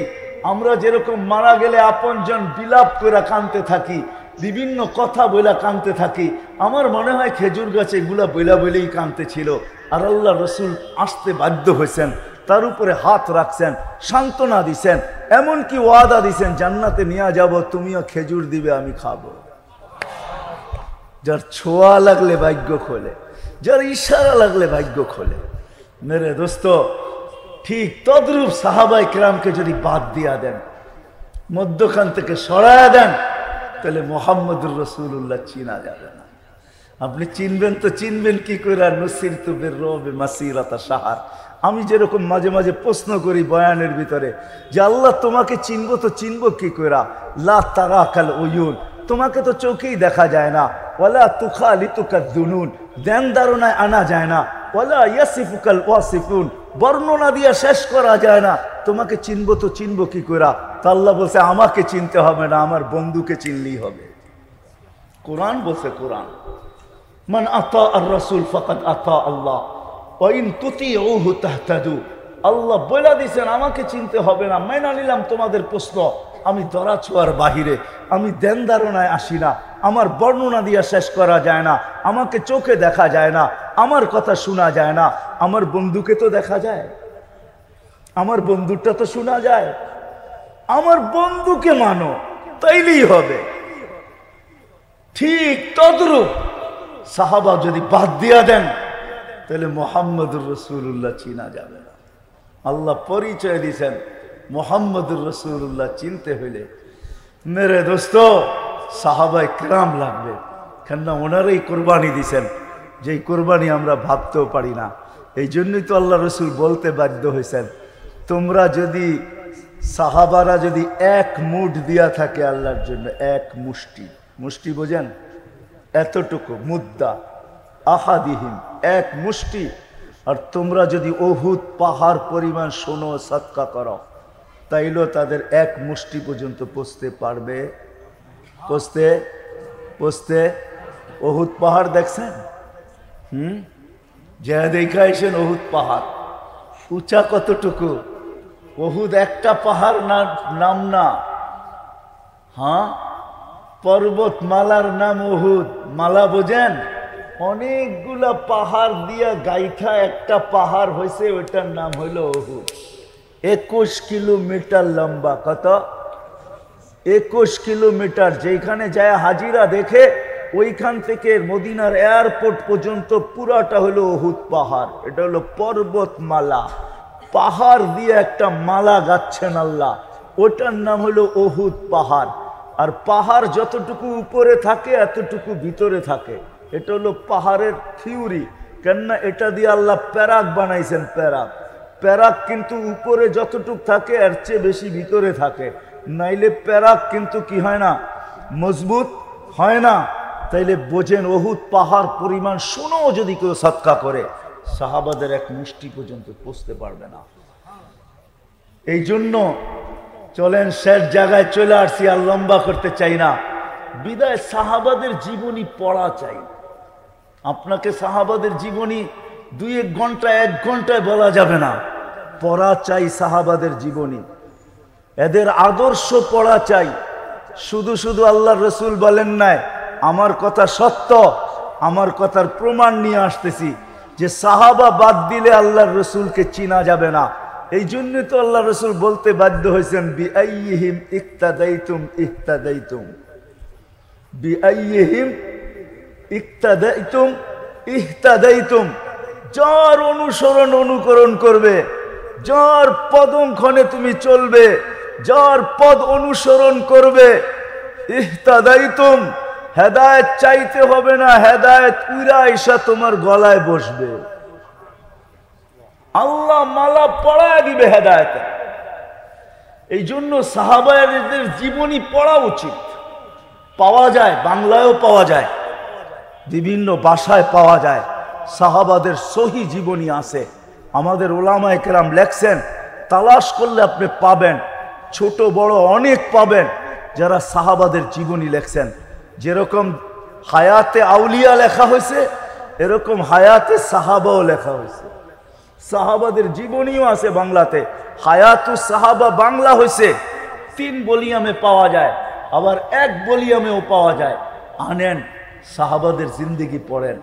আমরা যেরকম মারা গেলে আপনজন বিলাপ করে কানতে থাকি, বিভিন্ন কথা বইলা কানতে থাকি, আমার মনে হয় খেজুর গাছ এগুলা বইলা বইলেই কানতে ছিল। আর আল্লাহ রসুল আসতে বাধ্য হয়েছেন, তার উপরে হাত রাখছেন, সান্ত্বনা দিছেন, এমনকি ওয়াদা দিছেন জান্নাতে নিয়ে যাব, তুমিও খেজুর দিবে আমি খাবো। যার ছোঁয়া লাগলে ভাগ্য খোলে, যার ইশারা লাগলে ভাগ্য খোলে। মেরে দোস্ত, ঠিক তদ্রূপ সাহাবায়ে কেরামকে যদি বাদ দিয়া দেন, মধ্যখান থেকে সরায়া দেন, তাহলে মুহাম্মদুর রাসূলুল্লাহ চিনা যাবে না। আপনি চিনবেন তো চিনবেন কি করে? নুসিরতু বিররুবি মাসিরাতা শাহর। আমি যেরকম মাঝে মাঝে প্রশ্ন করি বয়ানের ভিতরে যে আল্লাহ তোমাকে চিনবো তো চিনবো কি করে? লা তারাকাল উয়ুন, তোমাকে তো চোখেই দেখা যায় না। ওয়ালা তুখালিতুকা যুনুন, ধ্যান ধারণায় আনা যায় না। ওয়ালা ইয়াসিফুকাল ওয়াসিফুন, বর্ণনা দিয়ে শেষ করা যায় না। তোমাকে চিনবো তো চিনবো কি করে? তা আল্লাহ বলছে আমাকে চিনতে হবে না, আমার বন্ধুকে চিনলেই হবে। কোরআন বলছে, কোরআন মান আতা আর রাসূল ফাকাদ আতা আল্লাহ ওয়া ইন তুতিউহু তাহতাদু। আল্লাহ বলে দিয়েছেন আমাকে চিনতে হবে না, মেনে নিলাম তোমাদের প্রশ্ন। আমি ধরা ছোঁয়ার বাহিরে, আমি ধ্যান ধারণায় আসি না, আমার বর্ণনা দিয়ে শেষ করা যায় না, আমাকে চোখে দেখা যায় না, আমার কথা শোনা যায় না। আমার বন্ধুকে তো দেখা যায়, আমার বন্ধুটা তো শোনা যায়। আমার বন্ধুকে মানো, তাইলেই হবে। ঠিক তদ্রূপ সাহাবা যদি বাদ দিয়া দেন তাহলে মুহাম্মদুর রাসূলুল্লাহ চিনা যাবে না। আল্লাহ পরিচয় দিয়েছেন মুহাম্মদুর রাসূলুল্লাহ চিনতে হইলে মেরে দোস্ত সাহাবায়ে কেরাম লাগবে, কেননা ওনারাই কোরবানি দিয়েছেন, যেই কোরবানি আমরা ভাবতেও পারি না। এই জন্যই তো আল্লাহ রসুল বলতে বাধ্য হয়েছেন, তোমরা যদি সাহাবারা যদি এক মুঠ দিয়া থাকে আল্লাহর জন্য, এক মুষ্টি, মুষ্টি বোঝেন এতটুকু, মুদ্দা আহাদিহিম, এক মুষ্টি, আর তোমরা যদি উহুদ পাহাড় পরিমাণ সোনো সদকা করো, তাইলেও তাদের এক মুষ্টি পর্যন্ত পৌঁছতে পারবে? পৌঁছতে উহুদ পাহাড় দেখছেন? যা দেখা এসেন উহুদ পাহাড় উঁচা কতটুকু? উহুদ একটা পাহাড় নাম না, হ্যাঁ, পর্বত মালার নাম উহুদ। মালা বোঝেন? অনেকগুলা পাহাড় দিয়া গাইথা একটা পাহাড় হয়েছে, ওইটার নাম হইল উহুদ। 21 কিলোমিটার লম্বা। কত? 21 কিলোমিটার। যেখানে যায় হাজিরা দেখে ওইখান থেকে মদিনার এয়ারপোর্ট পর্যন্ত পুরাটা হলো উহুদ পাহাড়। এটা হলো পর্বতমালা, পাহাড় দিয়ে একটা মালা গাচ্ছেন আল্লাহ, ওটার নাম হলো উহুদ পাহাড়। আর পাহাড় যতটুকু উপরে থাকে এতটুকু ভিতরে থাকে, এটা হলো পাহাড়ের থিওরি। কেননা এটা দিয়ে আল্লাহ প্যারাক বানাইছেন। প্যারাক কিন্তু উপরে যতটুকু থাকে এর চেয়ে বেশি ভিতরে থাকে, নাইলে প্যারাক কিন্তু কি হয় না, মজবুত হয় না। তাইলে বোঝেন উহুদ পাহাড় পরিমাণ সোনা যদি কেউ সদকা করে, সাহাবাদের এক মুষ্টি পর্যন্ত পৌঁছতে পারবে না। এই জন্য চলেন শেষ জায়গায় চলে আসছি, আর লম্বা করতে চাই না। বিদায় সাহাবাদের জীবনী পড়া চাই। আপনাকে সাহাবাদের জীবনী 2-1 ঘন্টা 1 ঘন্টায় বলা যাবে না, পড়া চাই সাহাবাদের জীবনী, এদের আদর্শ পড়া চাই। শুধু শুধু আল্লাহর রসুল বলেন নাই, আমার কথা সত্য, আমার কথার প্রমাণ নিয়ে আসতেছি যে সাহাবা বাদ দিলে আল্লাহর রসুলকে চিনা যাবে না। এই জন্য তো আল্লাহ রসুল বলতে বাধ্য হয়েছেন, বিআইয়িহিম ইক্তাদাইতুম ইহতাদাইতুম, বিআইয়িহিম ইক্তাদাইতুম ইহতাদাইতুম। যার অনুকরণ করবে, যার পদক্ষণে তুমি চলবে, যার পদ অনুসরণ করবে, ইহতাদাইতুম, হেদায়েত চাইতে হবে না, হেদায়েত উইরা আইসা তোমার গলায় বসবে। আল্লাহ মালা পড়ায় দিবে হেদায়েতে। এই জন্য সাহাবাদের জীবনী পড়া উচিত। পাওয়া যায়, বাংলায়ও পাওয়া যায়, বিভিন্ন ভাষায় পাওয়া যায়। সাহাবাদের সহি জীবনী আছে, আমাদের ওলামায়ে কেরাম লেখছেন, তালাশ করলে আপনি পাবেন, ছোট বড় অনেক পাবেন যারা সাহাবাদের জীবনী লেখছেন। যেরকম হায়াতে আউলিয়া লেখা হয়েছে, এরকম হায়াতে সাহাবাও লেখা হয়েছে। সাহাবাদের জীবনীও আছে বাংলাতে। হায়াতু সাহাবা বাংলা হয়েছে, 3 ভলিউমে পাওয়া যায়, আবার 1 ভলিউমেও পাওয়া যায়। আনেন, সাহাবাদের জিন্দেগি পড়েন।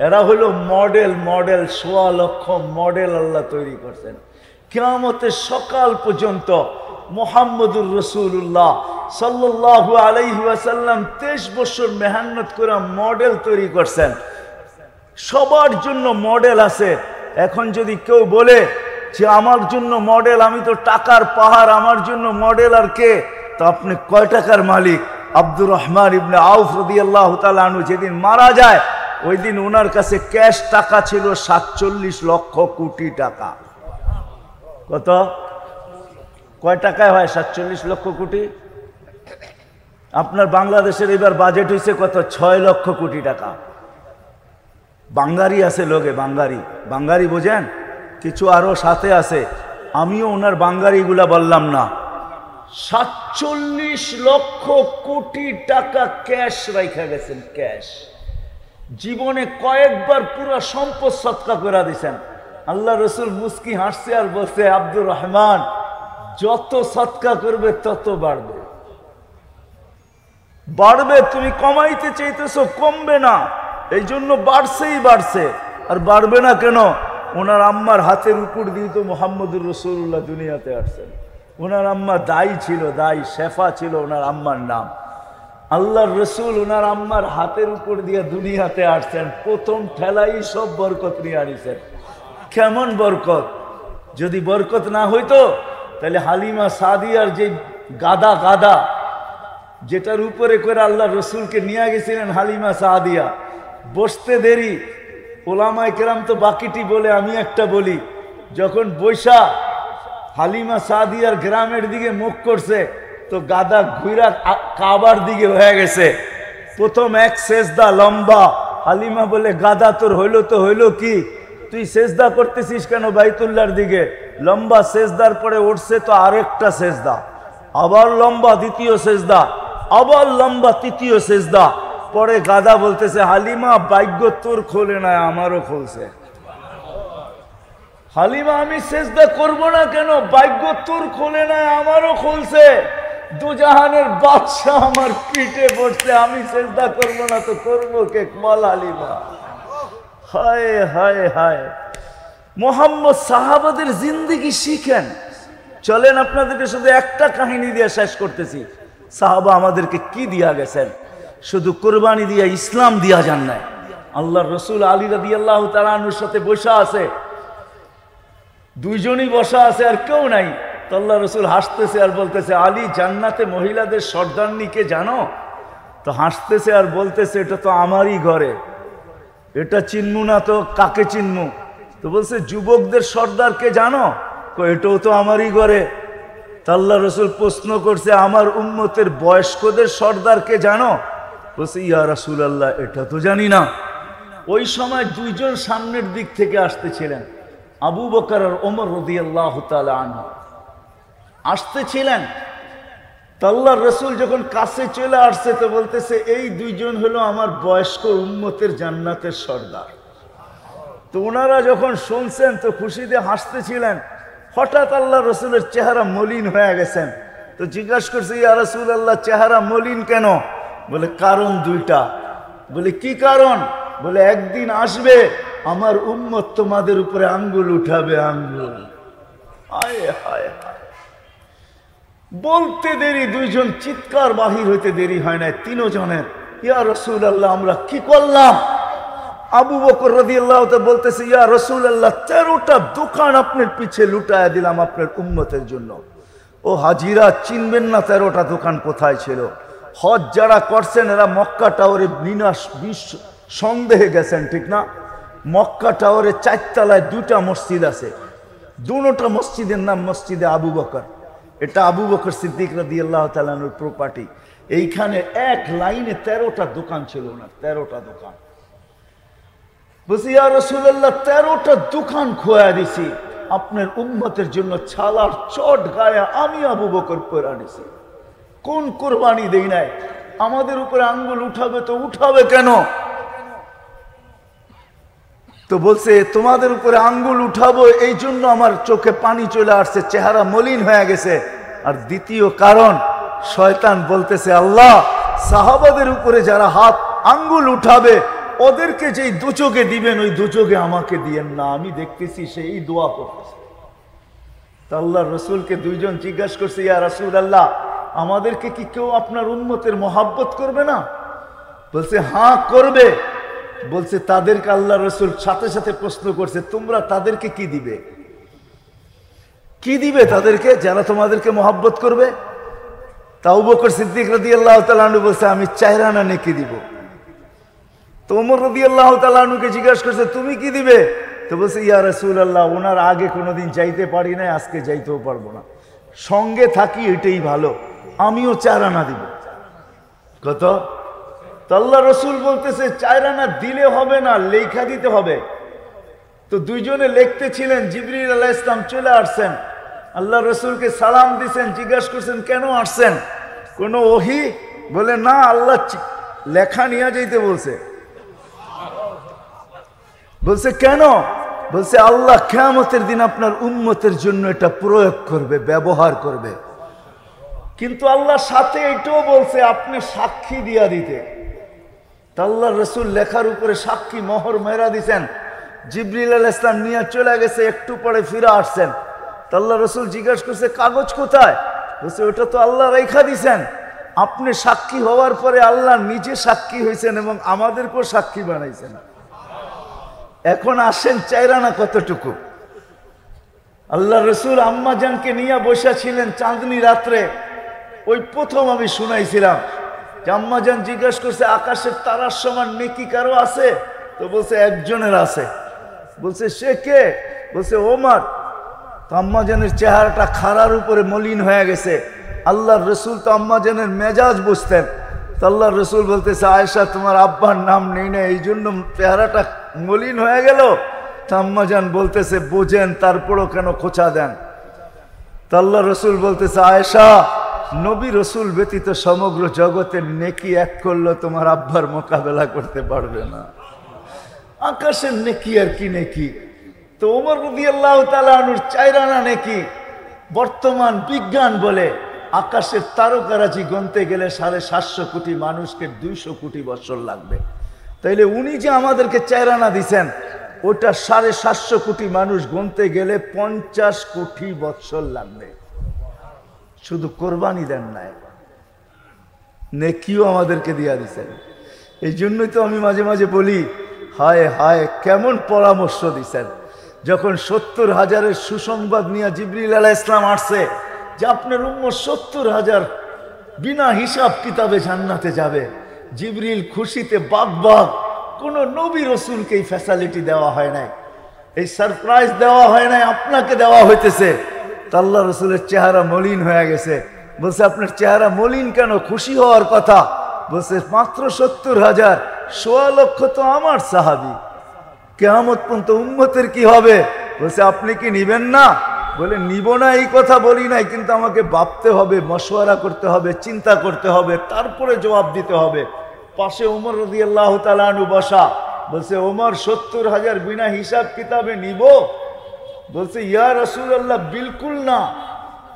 এরা হলো মডেল, 1.25 লক্ষ মডেল আল্লাহ তৈরি করছেন। কিয়ামতের সকাল পর্যন্ত মুহাম্মদুর রাসূলুল্লাহ সাল্লাল্লাহু আলাইহি ওয়াসাল্লাম 23 বছর মেহনত করে মডেল তৈরি করছেন। সবার জন্য মডেল আছে। এখন যদি কেউ বলে যে আমার জন্য মডেল, আমি তো টাকার পাহাড়, আমার জন্য মডেল আর কে, তো আপনি কয় টাকার মালিক? আব্দুর রহমান ইবনে আউফ রাদিয়াল্লাহু তাআলা আনহু যেদিন মারা যায়, ওই দিন ওনার কাছে ক্যাশ টাকা ছিল 47 লক্ষ কোটি টাকা। কত? কয় টাকায় হয় 47 লক্ষ কোটি? আপনার বাংলাদেশের এবার বাজেট হয়েছে কত? 6 লক্ষ কোটি টাকা। বাঙ্গারি আছে লোকে, বাঙ্গারি বোঝেন? কিছু আরো সাথে আছে, আমিও ওনার বাঙ্গারিগুলা বললাম না। 47 লক্ষ কোটি টাকা ক্যাশ রাইখা গেছেন, ক্যাশ। জীবনে কয়েকবার পুরো সম্পদ সৎকা করে দিয়েছেন। আল্লাহ রসুল মুস্কি হাসছে আর বলছে, আব্দুর রহমান, যত সৎকা করবে তত বাড়বে, বাড়বে। তুমি কমাইতে চাইতেছো, কমবে না। এই জন্য বাড়ছেই বাড়ছে। আর বাড়বে না কেন? ওনার আম্মার হাতের উপর দিয়ে তো মুহাম্মদুর রাসূলুল্লাহ দুনিয়াতে আসছেন। ওনার আম্মা দাই ছিল, দাই শেফা ছিল ওনার আম্মার নাম। আল্লাহর রসুল ওনার আম্মার হাতের উপর দিয়ে দুনিয়াতে আসছেন, প্রথম ঠেলাই সব বরকত নিয়ে আনিছেন। কেমন বরকত! যদি বরকত না হইতো তাহলে হালিমা সাদিয়ার যে গাদা যেটার উপরে করে আল্লাহ রসুলকে নিয়ে গেছিলেন হালিমা সাদিয়া, বসতে দেরি। ওলামায়ে কেরাম তো বাকিটি বলে, আমি একটা বলি। যখন বৈশা হালিমা সাদিয়ার গ্রামের দিকে মুখ করছে তো গাদা ঘুরা কাবার দিকে হয়ে গেছে। প্রথম এক সেজদা লম্বা। হালিমা বলে, গাদা তোর হইল তো হইল কি, তুই সেজদা করতেছিস কেন বাইতুল্লাহর দিকে? লম্বা সেজদার পরে উঠছে তো আরেকটা সেজদা, আবার লম্বা দ্বিতীয় সেজদা, আবার লম্বা তৃতীয় সেজদা। পরে গাদা বলতেছে, হালিমা ভাগ্য তোর খোলে না, আমারও খুলছে। হালিমা, আমি সেজদা করব না কেন? ভাগ্য তোর খোলে না, আমারও খুলছে। দুজাহানের বাদশাহ আমার পিঠে বসছে, আমি সেজদা করব না তো করবো কে? বল হালিমা। হায় হায় হায়! মোহাম্মদ সাহাবাদের জিন্দেগি শিখেন। চলেন আপনাদেরকে শুধু একটা কাহিনী দিয়ে শেষ করতেছি। সাহাবা আমাদেরকে কি দিয়া গেছেন? শুধু কোরবানি দিয়া ইসলাম দিয়া যান নাই। আল্লাহর রসুল আলী রাদিয়াল্লাহু তাআলা আনহুর সাথে বসা আছে, দুইজনই বসা আছে আর কেউ নাই। তো আল্লাহ রসুল হাসতেছে আর বলতেছে, আলী, জান্নাতে মহিলাদের সর্দারনিকে জানো? তো হাসতেছে আর বলতেছে, এটা তো আমারই ঘরে, এটা চিনমু না তো কাকে চিনমু? তো বলছে, যুবকদের সর্দারকে জানো? এটাও তো আমারই ঘরে। তা আল্লাহ রসুল প্রশ্ন করছে, আমার উম্মতের বয়স্কদের সর্দারকে জানো? বলছে, ইয়া রাসূলুল্লাহ, এটা তো জানি না। ওই সময় দুইজন সামনের দিক থেকে আসতেছিলেন, আবু বকর আর ওমর রাদিয়াল্লাহু তাআলা আনহু আসতেছিলেন। তা আল্লাহর রসুল যখন কাছে চলে আসছে তো বলতেছে, এই দুইজন হলো আমার বয়স্ক উম্মতের জান্নাতের সর্দার। তো ওনারা যখন শুনছেন তো খুশিতে হাসতেছিলেন। হঠাৎ আল্লাহ রসুলের চেহারা মলিন হয়ে গেছেন। তো জিজ্ঞাসা করছে, ইয়া রাসূলুল্লাহ, চেহারা মলিন কেন? বলে, কারণ দুইটা। বলে, কি কারণ? বলে, একদিন আসবে আমার উম্মত তোমাদের উপরে আঙ্গুল উঠাবে, আঙ্গুল। হায় হায় হায়! বলতে দেরি, দুইজন চিৎকার বাহির হইতে দেরি হয় না তিনজনের, ইয়া রাসূলুল্লাহ, আমরা কি করলাম? আবু বকর রাদিয়াল্লাহু তাআলা বলতেছে, ইয়া রাসূলুল্লাহ, 13টা দোকান আপনার পিছে লুটায়া দিলাম আপনার উম্মতের জন্য। ও হাজিরা, চিনবেন না 13টা দোকান কোথায় ছিল? হজ যারা করছেন এরা মক্কা টাওয়ারে সন্দেহে গেছেন, ঠিক না? মক্কা টাওয়ারে 4 তলায় 2টা মসজিদ আছে। দুটো মসজিদের নাম মসজিদে আবু বকর। এটা আবু বকর সিদ্দিক রাদিয়াল্লাহু তাআলা আনহুর প্রপার্টি। এইখানে এক লাইনে 13টা দোকান ছিল না, 13টা দোকান। বলছি, ইয়া রাসূলুল্লাহ, 13টা দোকান খোয়া দিছি আপনার উম্মতের জন্য, ছালার চট গায়ে আমি আবু বকর পরা দিছি। কোন কোরবানি দেই নাই? আমাদের উপরে আঙ্গুল উঠাবে তো উঠাবে কেন? তো বলছে, তোমাদের উপরে আঙ্গুল উঠাবো এই জন্য আমার চোখে পানি চলে আসছে, চেহারা মলিন হয়ে গেছে। আর দ্বিতীয় কারণ, শয়তান বলতেছে, আল্লাহ, সাহাবাদের উপরে যারা হাত আঙ্গুল উঠাবে ওদেরকে যেই দুচোখে দিবেন ওই দুচোখে আমাকে দিয়েন না, আমি দেখতেছি সেই দোয়া করতেছে। তা আল্লাহ রসুলকে দুইজন জিজ্ঞাসা করছে, ইয়া রাসূলুল্লাহ, আমাদেরকে কি কেউ আপনার উম্মতের মহাব্বত করবে না? বলছে, হ্যাঁ করবে। বলছে, তাদেরকে আল্লাহ রসুল সাথে সাথে প্রশ্ন করছে, তোমরা তাদেরকে কি দিবে? কি দিবে তাদেরকে যারা তোমাদেরকে মহাব্বত করবে? তা আবু বকর সিদ্দিক রাদিয়াল্লাহু তাআলা আনহু বলছে, আমি 4 আনা নেকি দিব। তো ওমর রাদিয়াল্লাহু তাআলা আনহুকে জিজ্ঞাসা করছে, তুমি কি দিবে? তো বলছে, ইয়া রাসূলুল্লাহ, ওনার আগে কোনোদিন যাইতে পারি নাই, আজকে যাইতেও পারবো না, সঙ্গে থাকি এটাই ভালো, আমিও 4 আনা দিব। কত? তো আল্লাহ রসুল বলতেছে, 4 আনা দিলে হবে না, লেখা দিতে হবে। তো দুইজনে লিখতেছিলেন, জিবরিল আলাইহিস সালাম চলে আসছেন, আল্লাহ রসুলকে সালাম দিছেন, জিজ্ঞাসা করছেন, কেন আসছেন? কোনো ওহী? বলে, না, আল্লাহ লেখা নিয়ে যাইতে বলছে। বলছে, কেন? বলছে, আল্লাহ কিয়ামতের দিন আপনার উম্মতের জন্য এটা প্রয়োগ করবে, ব্যবহার করবে। কিন্তু আল্লাহ সাথে এটাও বলছে, আপনি সাক্ষী দিয়া দিতে। তা আল্লাহ রসুল লেখার উপরে সাক্ষী মোহর মেরা দিছেন। জিবরিল আলাইহিস সালাম নিয়ে চলে গেছে, একটু পরে ফিরে আসছেন। তা আল্লাহ রসুল জিজ্ঞাসা করছে, কাগজ কোথায়? বলছে, ওটা তো আল্লাহ রেখা দিছেন। আপনি সাক্ষী হওয়ার পরে আল্লাহ নিজে সাক্ষী হয়েছেন এবং আমাদেরকেও সাক্ষী বানাইছেন। এখন আসেন চাইরানা কতটুকু। আল্লাহ রসুল আম্মা জানকে নিয়ে বসা ছিলেন চাঁদনি রাত্রে। ওই প্রথম আমি শুনাইছিলাম যে আম্মা জান জিজ্ঞেস করছে আকাশের তারার সমান নেকি কারো আছে? তো বলছে একজনের আছে। বলছে সে কে? বলছে ওমর। তো আম্মা জানের চেহারাটা খাড়ার উপরে মলিন হয়ে গেছে। আল্লাহর রসুল তো আম্মা জানের মেজাজ বুঝতেন। তো আল্লাহর রসুল বলতেছে আয়েশা তোমার আব্বার নাম নেই না, এই জন্য চেহারাটা মলিন হয়ে গেল। তো আম্মা জান বলতেছে বোঝেন তারপরও কেন খোঁচা দেন? তো আল্লাহ রসুল বলতেছে আয়েশা নবী রসুল ব্যতীত সমগ্র জগতের নেকি এক করলো তোমার আব্বার মোকাবেলা করতে পারবে না। আকাশের নেকি আর কি নেকি। তো ওমর রাদিয়াল্লাহু তাআলা আনহুর চাইরানা নেকি। বর্তমান বিজ্ঞান বলে আকাশের তারকারাজি গণতে গেলে 750 কোটি মানুষকে 200 কোটি বছর লাগবে। তাইলে উনি যে আমাদেরকে চাইরানা দিছেন ওটা 750 কোটি মানুষ গণতে গেলে 50 কোটি বছর লাগবে। শুধু কোরবানি দেন নাই, নেকিও আমাদেরকে দিয়া দিছেন। এই জন্যই তো আমি মাঝে মাঝে বলি হায় হায় কেমন পরামর্শ দিছেন। যখন 70,000-এর সুসংবাদ নিয়ে জিবরিল আলাইহিস সালাম আসছে যে আপনার উম্মত 70,000 বিনা হিসাব কিতাবে জান্নাতে যাবে, জিবরিল খুশিতে বাগ। কোন নবী রসুলকে এই ফ্যাসিলিটি দেওয়া হয় নাই, এই সারপ্রাইজ দেওয়া হয় নাই, আপনাকে দেওয়া হইতেছে। তা আল্লাহ রসুলের চেহারা মলিন হয়ে গেছে। বলছে আপনার চেহারা মলিন কেন? খুশি হওয়ার কথা। বলছে মাত্র 70,000, 1.25 লক্ষ তো আমার সাহাবী, কিয়ামত পর্যন্ত উম্মতের কি হবে? বলছে আপনি কি নিবেন না? বলে নিব না এই কথা বলি নাই, কিন্তু আমাকে ভাবতে হবে, মশওয়ারা করতে হবে, চিন্তা করতে হবে, তারপরে জবাব দিতে হবে। পাশে ওমর রাদিয়াল্লাহু তাআলা আনহু বসা। বলছে ওমর 70,000 বিনা হিসাব কিতাবে নিব? বলছে ইয়া রাসূলুল্লাহ বিলকুল না।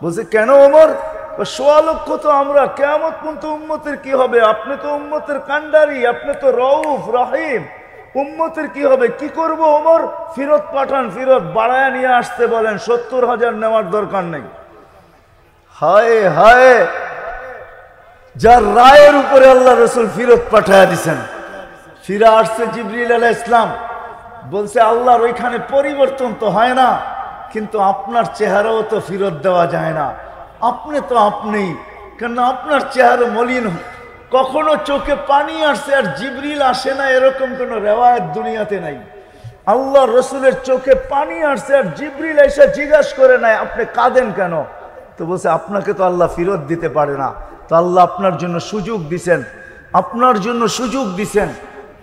বলছে কেন ওমর? 1.25 লক্ষ তো আমরা, কিয়ামত পর্যন্ত উম্মতের কি হবে? আপনি তো উম্মতের কান্ডারি, আপনি তো রউফ রহিম, উম্মতের কি হবে? কি করব ওমর? ফিরত পাঠান, ফিরত বাড়ায় নিয়ে আসতে বলেন, 70,000 নেওয়ার দরকার নেই। হায় হায়, যার রায়ের উপরে আল্লাহ রসুল ফিরত পাঠায় দিছেন। ফিরে আসছে জিবরিল আলাইহিস সালাম। বলছে আল্লাহর ওইখানে পরিবর্তন তো হয় না, কিন্তু আপনার চেহারাও তো ফিরত দেওয়া যায় না। আপনি তো আপনিই, কেন আপনার চেহারা মলিন। কখনো চোখে পানি আসছে আর জিবরিল আসে না, এরকম কোন রেওয়ায়েত দুনিয়াতে নাই। আল্লাহ রসুলের চোখে পানি আসছে আর জিবরিল এসে জিজ্ঞাসা করে নাই আপনি কাঁদেন কেন? তো বলছে আপনাকে তো আল্লাহ ফিরত দিতে পারে না। তো আল্লাহ আপনার জন্য সুযোগ দিছেন, আপনার জন্য সুযোগ দিছেন।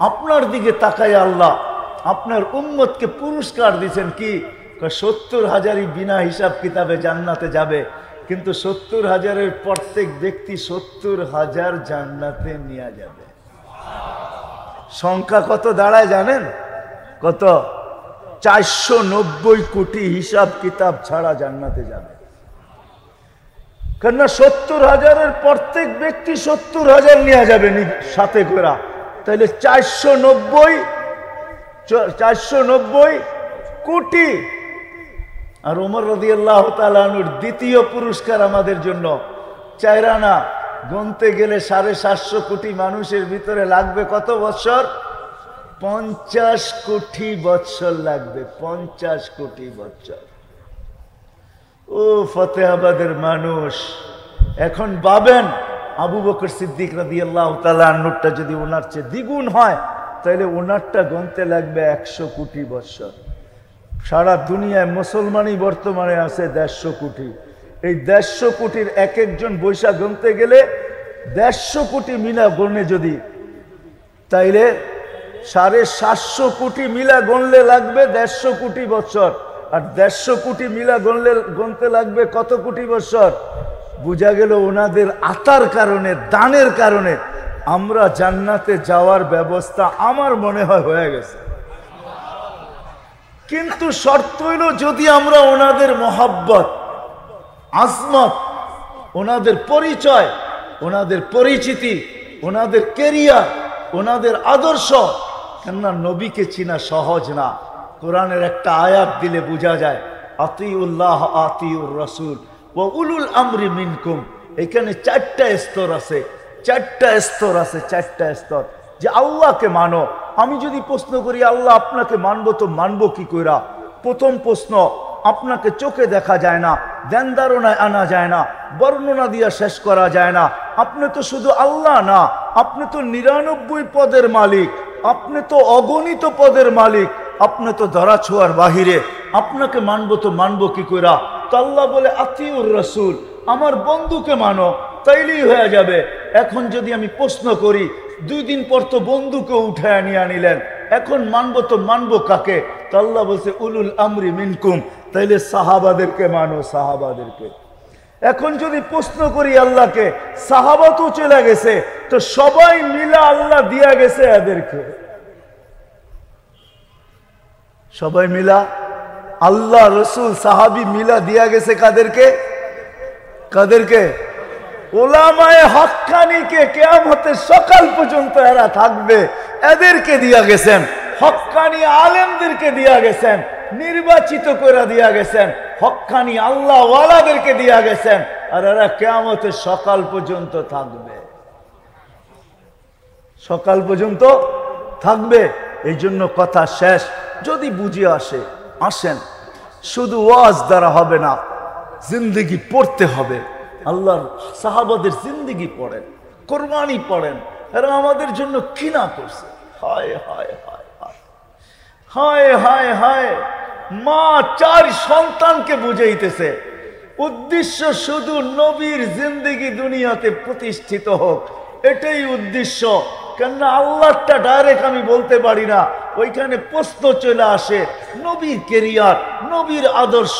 আপনার দিকে তাকায় আল্লাহ আপনার উম্মতকে পুরস্কার দিছেন কি? 70,000-ই বিনা হিসাব কিতাবে জান্নাতে যাবে, কিন্তু 70,000-এর প্রত্যেক ব্যক্তি 70,000 জান্নাতে নিয়ে যাবে। সংখ্যা কত দাঁড়ায় জানেন? কত? 490 কোটি হিসাব কিতাব ছাড়া জান্নাতে যাবে। কেননা 70,000-এর প্রত্যেক ব্যক্তি 70,000 নিয়ে যাবে সাথে করে। তাহলে 490 কোটি। আর ওমর রাদিয়াল্লাহু তাআলা আনহুর দ্বিতীয় পুরস্কার আমাদের জন্য। চাইরানা গণতে গেলে 750 কোটি মানুষের ভিতরে লাগবে কত বছর? 50 কোটি বছর লাগবে, 50 কোটি বছর। ও ফতেহাবাদের মানুষ, এখন ভাবেন আবু বকর সিদ্দিক রাদিয়াল্লাহু তাআলা আনহুরটা যদি ওনার চেয়ে দ্বিগুণ হয়, তাহলে ওনারটা গণতে লাগবে 100 কোটি বছর। সারা দুনিয়ায় মুসলমানই বর্তমানে আছে 150 কোটি। এই 150 কোটির এক একজন বৈশা গণতে গেলে 150 কোটি মিলা গণে যদি, তাইলে 750 কোটি মিলা গণলে লাগবে 150 কোটি বছর। আর 150 কোটি মিলা গণতে লাগবে কত কোটি বছর? বুঝা গেল ওনাদের আতার কারণে, দানের কারণে আমরা জান্নাতে যাওয়ার ব্যবস্থা আমার মনে হয় হয়ে গেছে। কিন্তু শর্ত হইল যদি আমরা ওনাদের মহব্বত, আজমত, ওনাদের পরিচয়, ওনাদের পরিচিতি, ওনাদের কেরিয়ার, ওনাদের আদর্শ, কেননা নবীকে চিনা সহজ না। কোরআনের একটা আয়াত দিলে বোঝা যায়, আতিউল্লাহ আতিউর রাসূল ওয়া উলুল আমরি মিনকুম, এখানে চারটা স্তর আছে, চারটা স্তর আছে, চারটা স্তর। যে আল্লাহকে মানো। আমি যদি প্রশ্ন করি আল্লাহ আপনাকে মানবো তো মানবো কি কইরা? প্রথম প্রশ্ন, আপনাকে চোখে দেখা যায় না, ধ্যান ধারণায় আনা যায় না, বর্ণনা দিয়া শেষ করা যায় না। আপনি তো শুধু আল্লাহ না, আপনি তো 99 পদের মালিক, আপনি তো অগণিত পদের মালিক, আপনি তো ধরা ছোঁয়ার বাহিরে। আপনাকে মানবো তো মানবো কি কইরা? তো আল্লাহ বলে আতিউর রাসূল, আমার বন্ধুকে মানো, তাইলেই হয়ে যাবে। এখন যদি আমি প্রশ্ন করি, 2 দিন পর তো বন্ধুকে উঠায় নিয়ে আনিলেন, এখন মানবো তো মানবো কাকে? তো আল্লাহ বলছে উলুল আমরি মিনকুম, তাইলে সাহাবাদেরকে মানো, সাহাবাদেরকে। এখন যদি প্রশ্ন করি আল্লাহকে, সাহাবা তো চলে গেছে, তো সবাই মিলা আল্লাহ দিয়া গেছে এদেরকে। সবাই মিলা আল্লাহ রসুল সাহাবি মিলা দিয়া গেছে কাদেরকে? কাদেরকে? ওলামায়ে হক্কানিকে কিয়ামতের সকাল পর্যন্ত এরা থাকবে, এদেরকে দিয়া গেছেন। হক্কানি আলেমদেরকে দিয়া গেছেন, নির্বাচিত করে দিয়া গেছেন, হক্কানি আল্লাহ ওয়ালাদেরকে দিয়া গেছেন, আর এরা কিয়ামতের সকাল পর্যন্ত থাকবে, সকাল পর্যন্ত থাকবে। এই জন্য কথা শেষ। যদি বুঝে আসেন, শুধু ওয়াজ দ্বারা হবে না, জিন্দেগি পড়তে হবে। আল্লাহর সাহাবাদের জিন্দেগি পড়েন, কোরবানি পড়েন, এরা আমাদের জন্য কি না করছে। হায় হায় হায় হায় হায় হায় হায়। মা 4 সন্তানকে বুঝাইতেছে, উদ্দেশ্য শুধু নবীর জিন্দেগি দুনিয়াতে প্রতিষ্ঠিত হোক, এটাই উদ্দেশ্য। কেননা আল্লাহটা ডাইরেক্ট আমি বলতে পারি না, ওইখানে প্রশ্ন চলে আসে নবীর কেরিয়ার, নবীর আদর্শ,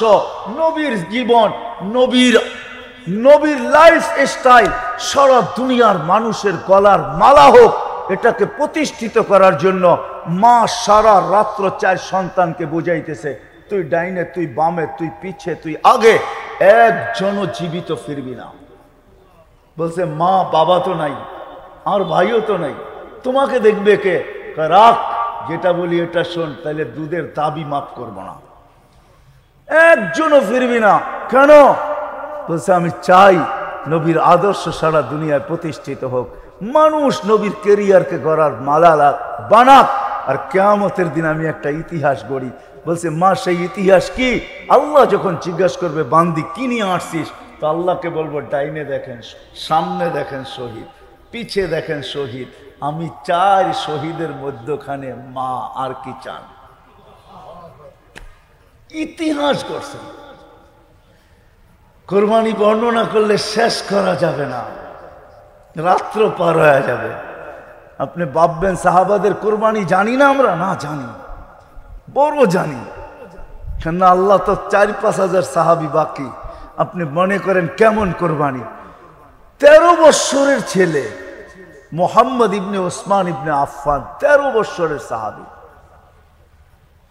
নবীর জীবন, নবীর লাইফ স্টাইল সারা দুনিয়ার মানুষের গলার মালা হোক, এটাকে প্রতিষ্ঠিত করার জন্য মা সারা রাত্র 4 সন্তানকে বুঝাইতেছে, তুই ডাইনে, তুই বামে, তুই পিছে, তুই আগে, একজনও জীবিত ফিরবি না। বলছে মা বাবা তো নাই, আর ভাইও তো নাই, তোমাকে দেখবে কে? রাখ, যেটা বলি এটা শোন, তাহলে দুধের দাবি মাফ করবো না। একজনও ফিরবি না। কেন? বলছে আমি চাই নবীর আদর্শ সারা দুনিয়ায় প্রতিষ্ঠিত হোক, মানুষ নবীর কেরিয়ারকে গড়ার মালা বানাক, আর কিয়ামতের দিন আমি একটা ইতিহাস গড়ি। বলছে মা সেই ইতিহাস কি? আল্লাহ যখন জিজ্ঞাসা করবে বান্দি কি নিয়ে আসছিস, তো আল্লাহকে বলবো ডাইনে দেখেন, সামনে দেখেন শহীদ, পিছে দেখেন শহীদ। আমি চাই শহীদের মধ্যখানে মা, আর কি চান? ইতিহাস করছে। কোরবানি বর্ণনা করলে শেষ করা যাবে না, রাত্র পার হয়ে যাবে। আপনি ভাববেন সাহাবাদের কোরবানি জানি না আমরা? না, জানি, বড় জানি। কেন? আল্লাহ তো 4-5 হাজার সাহাবি বাকি। আপনি মনে করেন কেমন কোরবানি? 13 বৎসরের ছেলে মোহাম্মদ ইবনে ওসমান ইবনে আফফান, 13 বৎসরের সাহাবি।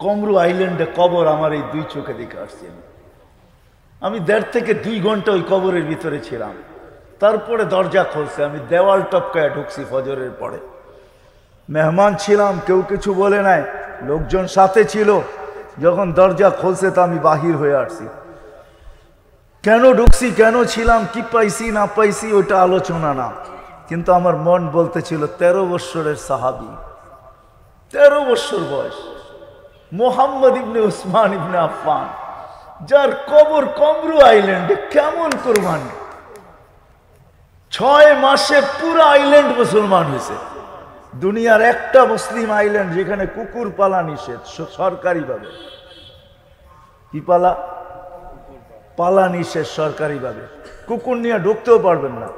কমরু আইল্যান্ডে কবর আমার এই 2 চোখে দেখে আসছি। আমি 1.5 থেকে 2 ঘন্টা ওই কবরের ভিতরে ছিলাম। তারপরে দরজা খুলছে, আমি দেওয়াল টপকায় ঢুকছি ফজরের পরে। মেহমান ছিলাম, কেউ কিছু বলে নাই, লোকজন সাথে ছিল। যখন দরজা খুলছে তো আমি বাহির হয়ে আসছি। কেন ঢুকছি, কেন ছিলাম, কি পাইছি না পাইছি ওইটা আলোচনা না, কিন্তু আমার মন বলতেছিল 13 বৎসরের সাহাবি, 13 বৎসর বয়স, মোহাম্মদ ইবনে উসমান ইবনে আফফান, যার কবর কমরু আইল্যান্ডে। কেমন কোরবানি! 6 মাসে পুরো আইল্যান্ড মুসলমান হয়েছে। দুনিয়ার একটা মুসলিম আইল্যান্ড যেখানে কুকুর পালা নিষেধ সরকারিভাবে। কি পালা? পালা নিষেধ সরকারিভাবে। কুকুর নিয়ে ঢুকতেও পারবেন না।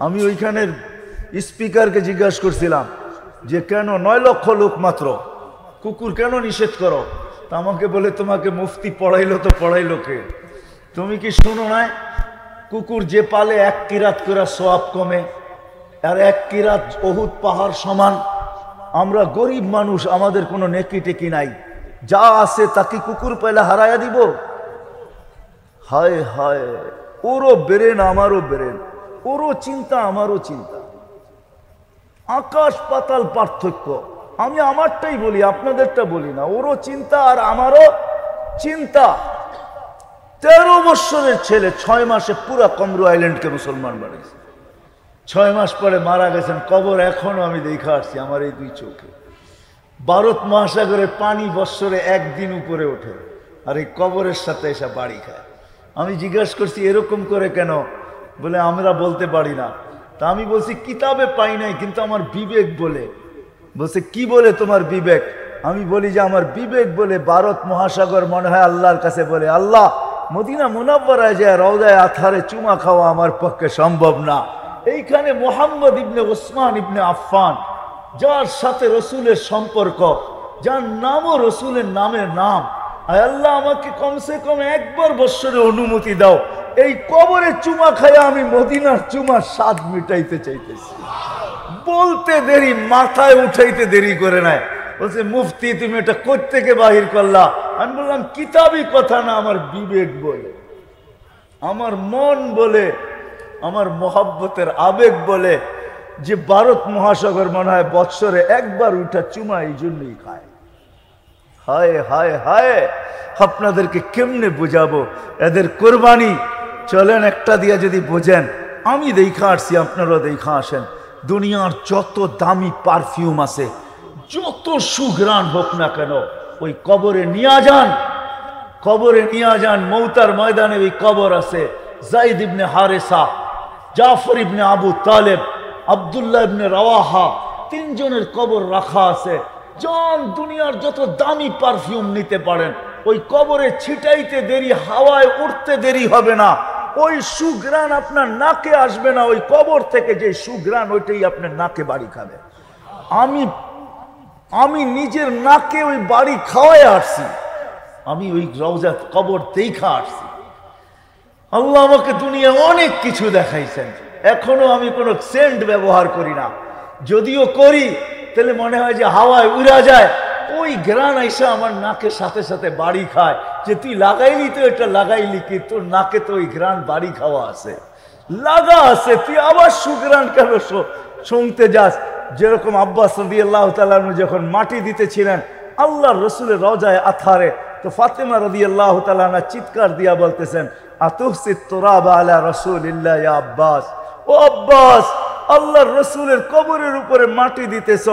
আমি ওইখানের স্পিকারকে জিজ্ঞাসা করছিলাম যে কেন 9 লক্ষ লোক মাত্র, কুকুর কেন নিষেধ করো? তা আমাকে বলে তোমাকে মুফতি পড়াইলো তো পড়াইলো কে? তুমি কি শোনো নাই? কুকুর যে পালে 1 কিরাত করে সওয়াব কমে, আর 1 কিরাত উহুদ পাহাড় সমান। আমরা গরিব মানুষ, আমাদের কোনো নেকি টেকি নাই, যা আছে তাকে কুকুর পাইলে হারাইয়া দিব। হায় হায়, ওরও বেরেন আমারও বেরেন, ওরও চিন্তা আমারও চিন্তা, আকাশ পাতাল পার্থক্য। আমি আমারটাই বলি, আপনাদেরটা বলি না। ওরও চিন্তা আর আমারও চিন্তা। 13 বছরের ছেলে 6 মাসে পুরা কমরু আইল্যান্ডকে মুসলমান বানিয়েছে। 6 মাস পরে মারা গেছেন। কবর এখনো আমি দেখে আসছি আমার এই 2 চোখে। ভারত মহাসাগরের পানি বৎসরে 1 দিন উপরে ওঠে, আর এই কবরের সাথে এসে বাড়ি খায়। আমি জিজ্ঞাসা করছি এরকম করে কেন? বলে আমরা বলতে পারি না। তা আমি বলছি কিতাবে পাই নাই, কিন্তু আমার বিবেক বলে। বলছে কি বলে তোমার বিবেক? আমি বলি যে আমার বিবেক বলে ভারত মহাসাগর মনে হয় আল্লাহর কাছে বলে, আল্লাহ মদিনা মুনাওয়ারায় যায় রওজায়ে আতহারে চুমা খাওয়া আমার পক্ষে সম্ভব না। এইখানে মোহাম্মদ ইবনে ওসমান ইবনে আফফান, যার সাথে রসুলের সম্পর্ক, যার নামও রসুলের নামের নাম, আয় আল্লাহ আমাকে কমসে কম 1 বার বৎসরে অনুমতি দাও, এই কবরে চুমা খাইয়া আমি মদিনার চুমার স্বাদ মিটাইতে চাইতেছি। বলতে দেরি, মাথায় উঠাইতে দেরি করে নাই। বলছে মুফতি তুমি এটা কোত্থেকে বাহির করলা? আমি বললাম কিতাবি কথা না, আমার বিবেক বলে, আমার মন বলে, আমার মোহাব্বতের আবেগ বলে যে ভারত মহাসাগর মনে হয় বৎসরে 1 বার উঠা চুমা এই জন্যই খায়। হায় হায় হায়, আপনাদেরকে কেমনে বুঝাবো এদের কোরবানি? চলেন একটা দিয়া যদি বোঝেন। আমি দেখা আসছি, আপনারাও দেখা আসেন। দুনিয়ার যত দামি পারফিউম আছে, যত সুঘ্রাণ হোক না কেন, ওই কবরে নিয়ে যান, কবরে নিয়ে যান। মৌতার ময়দানে ওই কবর আছে। যায়েদ ইবনে হারেসা, জাফর ইবনে আবু তালেব, আব্দুল্লাহ ইবনে রাওয়াহা, 3 জনের কবর রাখা আছে। যান, দুনিয়ার যত দামি পারফিউম নিতে পারেন, ওই কবরে ছিটাইতে দেরি, হাওয়ায় উঠতে দেরি হবে না। ওই সুঘ্রাণ আপনার নাকে আসবে না। ওই কবর থেকে যে সুঘ্রাণ, ওইটাই আপনার নাকে বাড়ি খাবে। আমি নিজের নাকে ওই বাড়ি খাওয়ায় আসছি। আমি ওই রওজা কবর দেখা আসছি। আল্লাহ আমাকে দুনিয়া অনেক কিছু দেখাইছেন, এখনো আমি কোনো সেন্ট ব্যবহার করি না। যদিও করি তাহলে মনে হয় যে হাওয়ায় উড়া যায়। ওই ঘ্রাণ আইসা আমার নাকের সাথে সাথে বাড়ি খায়, যে তুই লাগাইলি তো এটা লাগাইলি কি, তোর নাকে তো ওই ঘ্রাণ বাড়ি খাওয়া আছে, লাগা আছে, তুই আবার সুঘ্রাণ কেন শুনতে যাস? যেরকম আব্বাস রাদিয়াল্লাহু তাআলা আনহু যখন মাটি দিতেছিলেন আল্লাহর রসুলের রওজায়ে আতহারে, তো ফাতেমা রাদিয়াল্লাহু তাআলা আনহা চিৎকার দিয়া বলতেছেন, আতুহসিত তুরাবা আলা রাসূলিল্লাহ ইয়া আব্বাস, ও আব্বাস আল্লাহর রসুলের কবরের উপরে মাটি দিতেছ।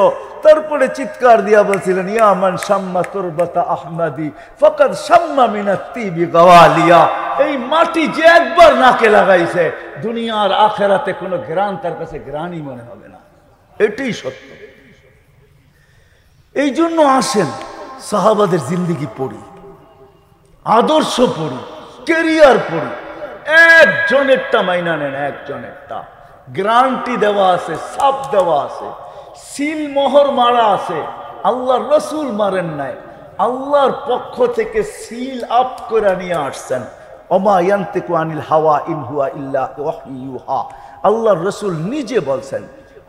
তারপরে চিৎকার দিয়া বলছিলেন, ইয়া মান শাম্মা তুরবাতা আহমাদি ফাকাদ শাম্মা মিনাত তিবি গাওয়ালিয়া। এই মাটি যে একবার নাকে লাগাইছে, দুনিয়ার আখেরাতে কোনো ঘ্রাণ তার কাছে ঘ্রাণই মনে হবে না। এটাই সত্য। এই জন্য আসেন সাহাবাদের জিন্দেগি পড়ি, আদর্শ পড়ি, কেরিয়ার পড়ি। একজনেরটা মাইনা নেন, একজনেরটা গ্যারান্টি দেওয়া আছে, সাপ দেওয়া আছে, সিল মোহর মারা আছে। আল্লাহর রসুল মারেন নাই, আল্লাহর পক্ষ থেকে সিল আপ করে নিয়ে আসছেন। ওমা ইয়ান্তিকু আনিল হাওয়া ইন হুয়া ইল্লা ওয়াহয়ু ইউহা। আল্লাহর রসুল নিজে বলছেন,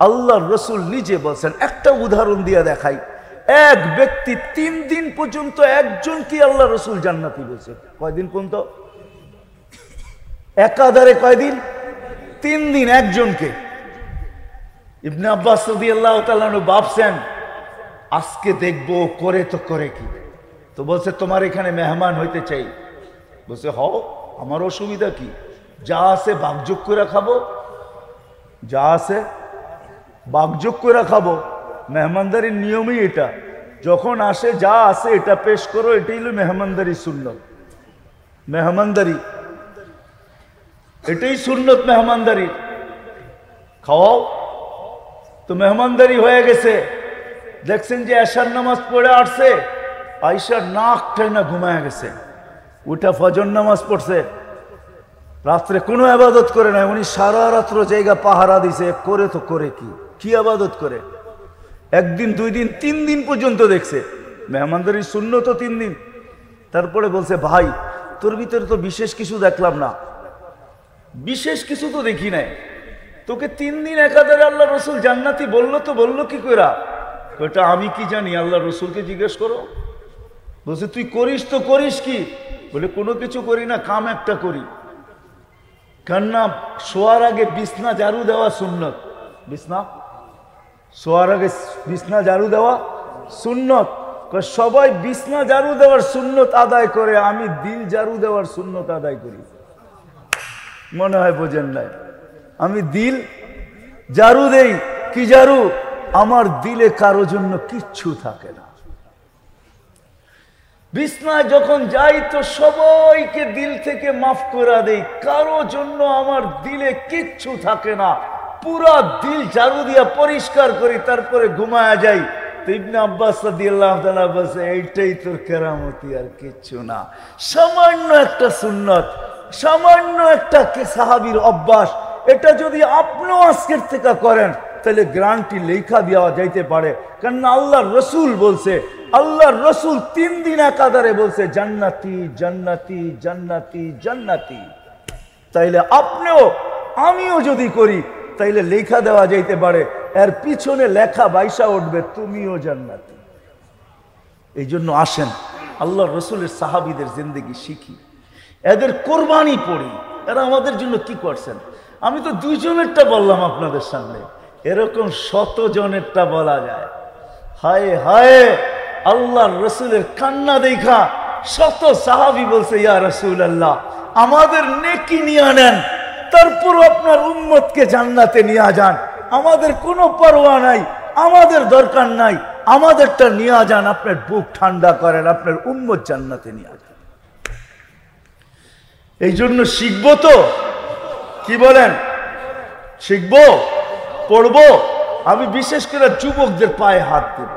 আল্লাহর রসুল নিজে বলছেন। একটা উদাহরণ দিয়ে দেখাই। এক ব্যক্তি 3 দিন পর্যন্ত একজন কি আল্লাহ রসুল জান্নাতি বলছে। কয়দিন পর্যন্ত? একাধারে কয়দিন? 3 দিন একজনকে। ইবনে আব্বাস রাদিয়াল্লাহু তাআলা আনহু ভাবছেন আজকে দেখবো করে তো করে কি। তো বলছে তোমার এখানে মেহমান হইতে চাই। বলছে হও, আমার অসুবিধা কি? যা আছে ভাগযোগ করে খাবো, যা আছে ভাগযোগ করে খাবো। মেহমানদারির নিয়মই এটা, যখন আসে যা আছে এটা পেশ করো, এটাই হলো মেহমানদারি সুন্নত। মেহমানদারি এটাই সুন্নত, মেহমানদারি খাওয়াও। তো মেহমানদারি হয়ে গেছে। দেখছেন যে এশার নামাজ পড়ে আসছে, আইসার নাক টেনে ঘুমায় গেছে। উঠা ফজর নামাজ পড়ছে, রাত্রে কোনো আবাদত করে নাই। উনি সারা রাত্র জায়গা পাহারা দিছে, করে তো করে কি আবাদত করে? 1 দিন 2 দিন 3 দিন পর্যন্ত দেখছে। মেহমানদারি শূন্য তো 3 দিন। তারপরে বলছে ভাই তোর ভিতরে তো বিশেষ কিছু দেখলাম না, বিশেষ কিছু তো দেখি নাই। তোকে 3 দিন একাধারে আল্লাহ রসুল জান্নাতি বললো, তো বললো কি করে? ওটা আমি কি জানি, আল্লাহ রসুলকে জিজ্ঞেস করো। বলছে তুই করিস তো করিস কি? বলে কোনো কিছু করি না, কাম একটা করি। কেননা শোয়ার আগে বিছনা ঝাড়ু দেওয়া সুন্নত। শোয়ার আগে বিছনা ঝাড়ু দেওয়া সুন্নত। সবাই বিছনা ঝাড়ু দেওয়ার সুন্নত আদায় করে, আমি দিল ঝাড়ু দেওয়ার সুন্নত আদায় করি। মনে হয় বোঝেন নাই। আমি দিল ঝাড়ু দেই। কি ঝাড়ু? আমার দিলে কারো জন্য কিচ্ছু থাকে না। বিছনায় যখন যাই তো সবাইকে দিল থেকে মাফ করে দেই, কারো জন্য আমার দিলে কিচ্ছু থাকে না। পুরা দিল ঝাড়ু দিয়া পরিষ্কার করি, তারপরে ঘুমায়া যাই। তো ইবনে আব্বাস রাদিয়াল্লাহু তাআলা বলছে, এইটাই তোর কেরামতি, আর কিচ্ছু না। সামান্য একটা সুন্নত, সামান্য একটা সাহাবীর অভ্যাস, এটা যদি আপনিও আজকের থেকে করেন তাহলে গ্যারান্টি লেখা দেওয়া যাইতে পারে। কারণ আল্লাহর রসুল বলছে, আল্লাহর রসুল 3 দিন একাধারে বলছে জান্নাতি জান্নাতি জান্নাতি জান্নাতি। তাইলে আপনিও আমিও যদি করি তাইলে লেখা দেওয়া যাইতে পারে, এর পিছনে লেখা বাইসা উঠবে তুমিও জান্নাতি। এই জন্য আসেন আল্লাহর রসুলের সাহাবীদের জিন্দেগি শিখি, এদের কোরবানি পড়ি। এরা আমাদের জন্য কি করছেন। আমি তো 2 জনেরটা বললাম আপনাদের সামনে, এরকম 100 জনেরটা বলা যায়। হায় হায়, আল্লাহর রসুলের কান্না দেখা 100 সাহাবী বলছে, ইয়া রাসূলুল্লাহ আমাদের নেকি নিয়ে নেন, তারপর আপনার উম্মতকে জান্নাতে নিয়ে যান। আমাদের কোনো পরোয়া নাই, আমাদের দরকার নাই, আমাদেরটা নিয়ে যান, আপনার বুক ঠান্ডা করেন, আপনার উম্মত জান্নাতে নিয়ে যান। এই জন্য শিখবো তো, কি বলেন? শিখবো, পড়বো। আমি বিশেষ করে যুবকদের পায়ে হাত দেব।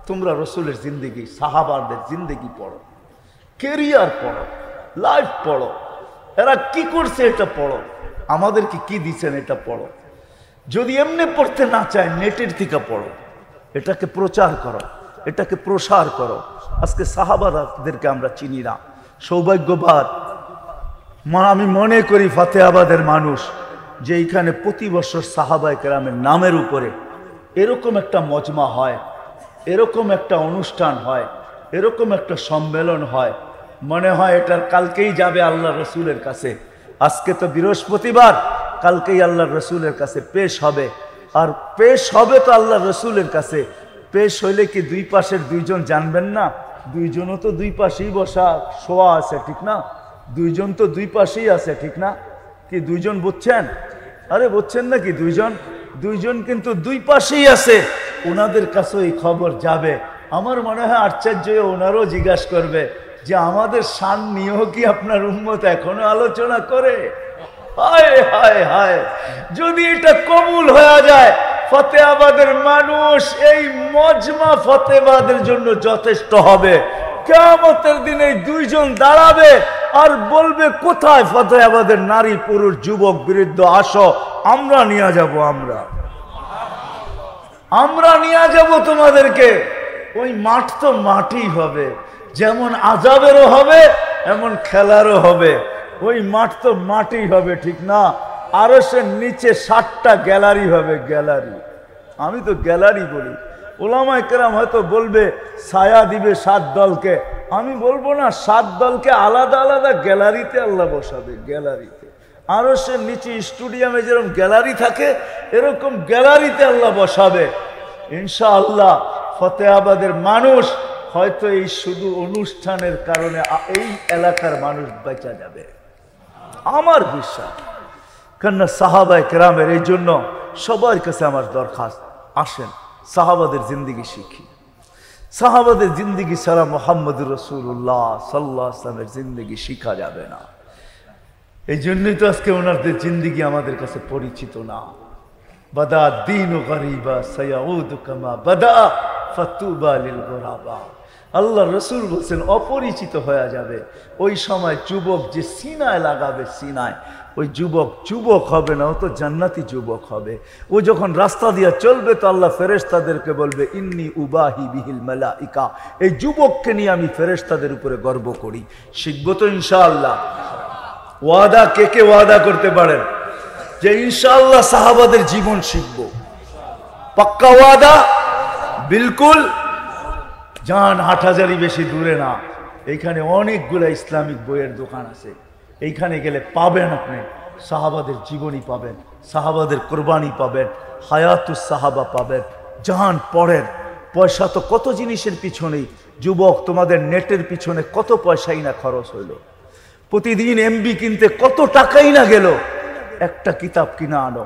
তোমরা রসুলের জিন্দেগি, সাহাবাদের জিন্দেগি পড়ো, কেরিয়ার পড়ো, লাইফ পড়ো, এরা কি করছে এটা পড়ো, আমাদেরকে কি দিচ্ছেন এটা পড়ো। যদি এমনি পড়তে না চায় নেটের থেকে পড়ো, এটাকে প্রচার করো, এটাকে প্রসার করো। আজকে সাহাবাদেরকে আমরা চিনি না, সৌভাগ্যবান। আমি মনে করি ফাতেহাবাদের মানুষ যে এইখানে প্রতি বছর সাহাবায়ে কেরামের নামের উপরে এরকম একটা মজমা হয়, এরকম একটা অনুষ্ঠান হয়, এরকম একটা সম্মেলন হয়, মনে হয় এটার কালকেই যাবে আল্লাহ রসুলের কাছে। আজকে তো বৃহস্পতিবার, কালকেই আল্লাহ রসুলের কাছে পেশ হবে। আর পেশ হবে তো আল্লাহ রসুলের কাছে। পেশ হইলে কি 2 পাশের 2 জন জানবেন না? 2 জনও তো 2 পাশেই বসা শোয়া আছে, ঠিক না? 2 জন তো 2 পাশেই আছে, ঠিক না? কি 2 জন বুঝছেন? আরে বুঝছেন না কি? 2 জন কিন্তু 2 পাশেই আছে। ওনাদের কাছে এই খবর যাবে। আমার মনে হয় আশ্চর্য ওনারও জিজ্ঞাসা করবে যে আমাদের শান নিয়েও কি আপনার উম্মত এখনো আলোচনা করে? হায় হায় হায়, যদি এটা কবুল হয়ে যায়, ফতেহাবাদের মানুষ এই মজমা ফতেহাবাদের জন্য যথেষ্ট হবে। কিয়ামতের দিনে 2 জন দাঁড়াবে আর বলবে, কোথায় ফতেহাবাদের নারী পুরুষ যুবক বৃদ্ধ, আসো আমরা নিয়ে যাব, আমরা নিয়ে যাব তোমাদেরকে। ওই মাঠ তো মাঠই হবে, যেমন আযাবেরও হবে এমন খেলারও হবে। ওই মাঠ তো মাঠই হবে, ঠিক না? আরশের নিচে 7টা গ্যালারি হবে, গ্যালারি। আমি তো গ্যালারি বলি, ওলামায়ে কেরাম হয়তো বলবে ছায়া দিবে 7 দলকে। আমি বলবো না, 7 দলকে আলাদা আলাদা গ্যালারিতে আল্লাহ বসাবে, গ্যালারিতে। আরশের নিচে স্টেডিয়ামে যেরকম গ্যালারি থাকে, এরকম গ্যালারিতে আল্লাহ বসাবে ইনশাআল্লাহ। ফতেহাবাদের মানুষ হয়তো এই শুধু অনুষ্ঠানের কারণে এই এলাকার মানুষ বেঁচে যাবে, আমার বিশ্বাস। কেননা সাহাবায়ে কেরামের, এই জন্য সবার কাছে আমার দরখাস্ত, আসেন সাহাবাদের জিন্দেগি শিখি। সাহাবাদের জিন্দেগি ছাড়া মুহাম্মদুর রাসূলুল্লাহ সাল্লাল্লাহু আলাইহি ওয়াসাল্লামের জিন্দেগি শিখা যাবে না। এই জন্যই তো আজকে ওনাদের জিন্দেগি আমাদের কাছে পরিচিত না। বাদা দ্বীনু গরীবা সায়াউদু কামা বাদা ফাতুবা লিল গুরাবা। আল্লাহ রসুল বলছেন অপরিচিত হয়ে যাবে। ওই সময় যুবক যে সিনায় লাগাবে, সিনায়, ওই যুবক যুবক হবে না, ও তো জান্নাতি যুবক হবে। ও যখন রাস্তা দিয়ে চলবে তো আল্লাহ ফেরেশতাদেরকে বলবে, ইন্নী উবাহি বিহিল মালাইকা, এই যুবককে নিয়ে আমি ফেরেশতাদের উপরে গর্ব করি। শিখবো তো ইনশাআল্লাহ। ওয়াদা কে কে ওয়াদা করতে পারেন যে ইনশাআল্লাহ সাহাবাদের জীবন শিখবো? পাক্কা ওয়াদা? বিলকুল। যান, হাটহাজারী বেশি দূরে না, এইখানে অনেকগুলো ইসলামিক বইয়ের দোকান আছে। এইখানে গেলে পাবেন, আপনি সাহাবাদের জীবনী পাবেন, সাহাবাদের কোরবানি পাবেন, হায়াতুস সাহাবা পাবেন। যান পড়েন, পয়সা তো কত জিনিসের পিছনেই, যুবক তোমাদের নেটের পিছনে কত পয়সাই না খরচ হইল, প্রতিদিন এমবি কিনতে কত টাকাই না গেল। একটা কিতাব কিনা আনো,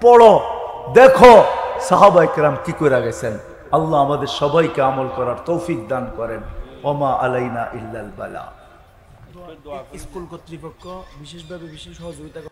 পড়ো, দেখো সাহাবায়ে কেরাম কি করে গেছেন। আল্লাহ আমাদের সবাইকে আমল করার তৌফিক দান করেন। ওমা আলাইনা ইল্লাল বালা। স্কুল কর্তৃপক্ষ বিশেষভাবে বিশেষ সহযোগিতা